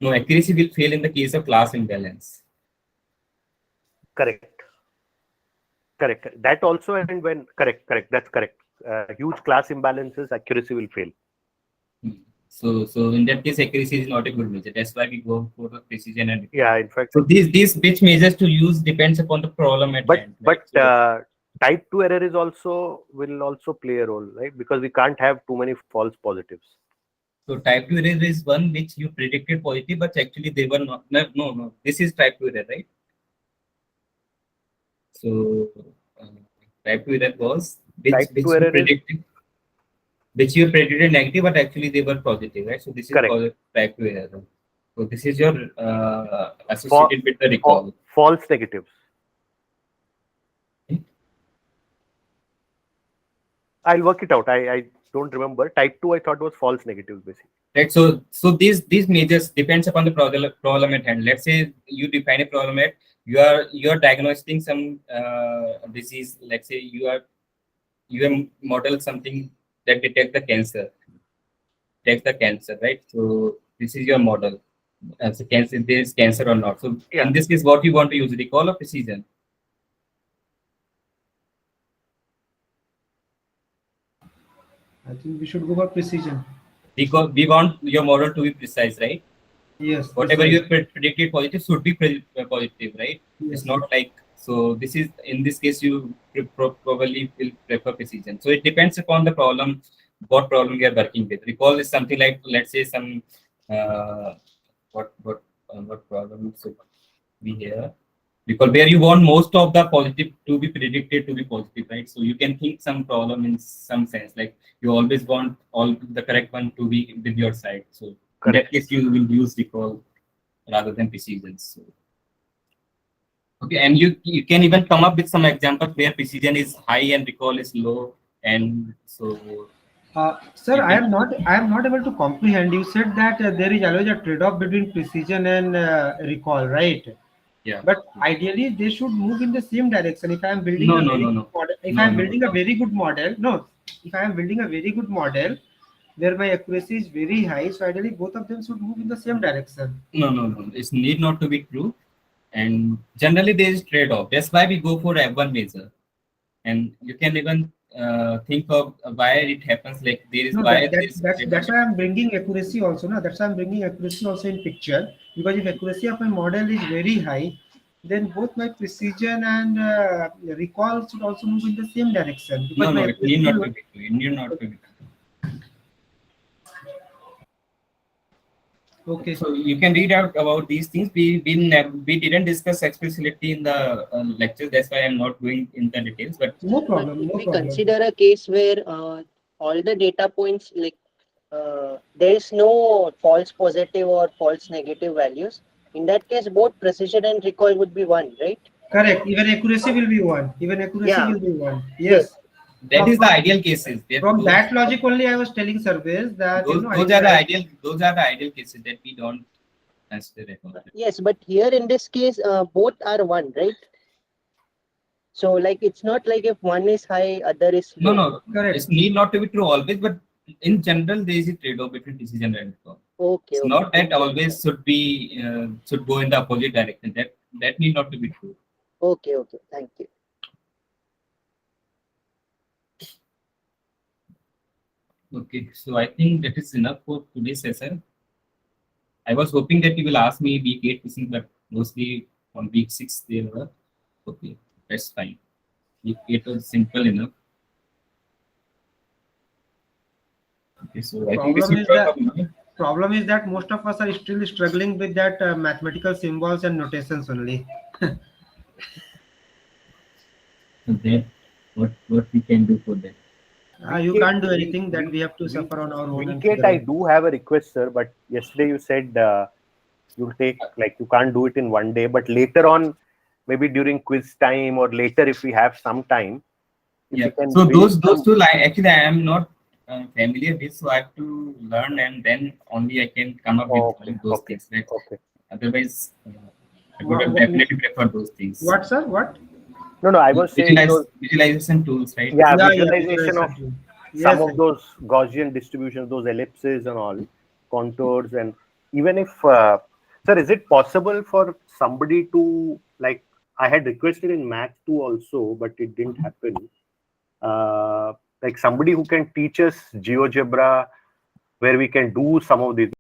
No, accuracy will fail in the case of class imbalance. Correct. That also, and when correct. That's correct. Huge class imbalances, accuracy will fail. So in that case, accuracy is not a good measure. That's why we go for the precision and recall. Yeah, in fact. So these which measures to use depends upon the problem at hand. But type 2 error will also play a role, right? Because we can't have too many false positives. So type 2 error is one which you predicted positive, but actually they were not. No. This is type 2 error, right? So type 2 error was which you predicted negative, but actually they were positive, right? So this is called type 2 error. So this is your associated with the recall. False negatives. I'll work it out. I don't remember. Type 2 I thought was false negatives basically. Right. So these measures depends upon the problem at hand. Let's say you define a problem at you are diagnosing some disease. Let's say you have modeled something that detects the cancer, right? So this is your model. So cancer, there is cancer or not. So in this case, what you want to use, recall or precision? I think we should go for precision. Because we want your model to be precise, right? Yes. Whatever you predicted positive should be positive, right? Yes. It's not like, so this is, in this case, you probably will prefer precision. So it depends upon the problem, what problem you are working with. Recall is something like, let's say some, what problem should be here? Because where you want most of the positive to be predicted to be positive, right? So you can think some problem in some sense, like you always want all the correct one to be with your side. So in that case, you will use recall rather than precision. So, okay, and you can even come up with some examples where precision is high and recall is low, and so. Sir, I am not able to comprehend. You said that there is always a trade-off between precision and recall, right? Yeah. But ideally, they should move in the same direction. If I am building if I am building a very good model, where my accuracy is very high, so ideally both of them should move in the same direction. No. It need not to be true, and generally there is trade-off. That's why we go for F1 measure, and you can even think of why it happens. Like there is that's why I'm bringing accuracy also. No, that's why I'm bringing accuracy also in picture, because if accuracy of my model is very high, then both my precision and recall should also move in the same direction. Because no, it need not to be true. It need not to be true. Okay. So you can read out about these things. We didn't discuss explicitly in the lectures. That's why I'm not going in the details. But no problem. If we consider a case where all the data points, like there is no false positive or false negative values. In that case, both precision and recall would be 1, right? Correct. Even accuracy will be 1. Will be 1. Yes. That is the ideal cases. From that logic only, I was telling surveys that those are the ideal cases that we don't consider. Yes, but here in this case, both are 1, right? So like it's not like if one is high, other is low. No, correct. It need not to be true always, but in general, there is a trade-off between precision and recall. Okay. It's not that always should go in the opposite direction. That need not to be true. Okay, okay. Thank you. Okay, so I think that is enough for today's session. I was hoping that you will ask me week 8 questions, but mostly on week 6 they were. Okay, that's fine. Week 8 was simple enough. Okay, so I think we Problem should is wrap that up now. problem is that most of us are still struggling with that mathematical symbols and notations only. So that what we can do for that. You Week can't do 8, anything. That we have to suffer on our own and week 8, figure I out. do have a request, sir, but yesterday you said you'll take, like, you can't do it in one day, but later on, maybe during quiz time or later if we have some time, if Yeah. you can So build those some. two line actually I am not familiar with, so I have to learn and then only I can come up with Okay, those okay, things. Right? okay. Otherwise, I would What, have definitely prefer those things. what, sir? What? No, I was saying those, Visualization tools, right? yeah, Yeah, yeah, visualization of visualization tool. some Yes, of yes. those Gaussian distributions, those ellipses and all, contours, and even if, sir, is it possible for somebody to, like, I had requested in math 2 also, but it didn't happen. Like somebody who can teach us GeoGebra, where we can do some of these.